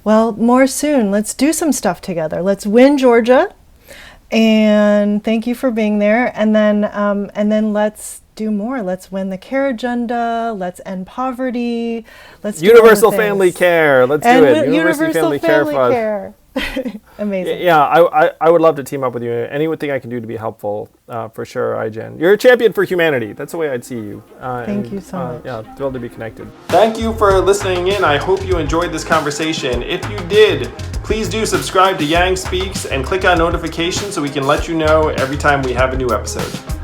Well, more soon. Let's do some stuff together. Let's win Georgia, and thank you for being there. And then let's do more. Let's win the care agenda. Let's end poverty. Let's do universal family care. Let's do it. Universal family care. Amazing. Yeah, I would love to team up with you. Anything I can do to be helpful, for sure, Ai-jen. You're a champion for humanity. That's the way I'd see you. Thank you so much. Yeah, thrilled to be connected. Thank you for listening in. I hope you enjoyed this conversation. If you did, please do subscribe to Yang Speaks and click on notifications so we can let you know every time we have a new episode.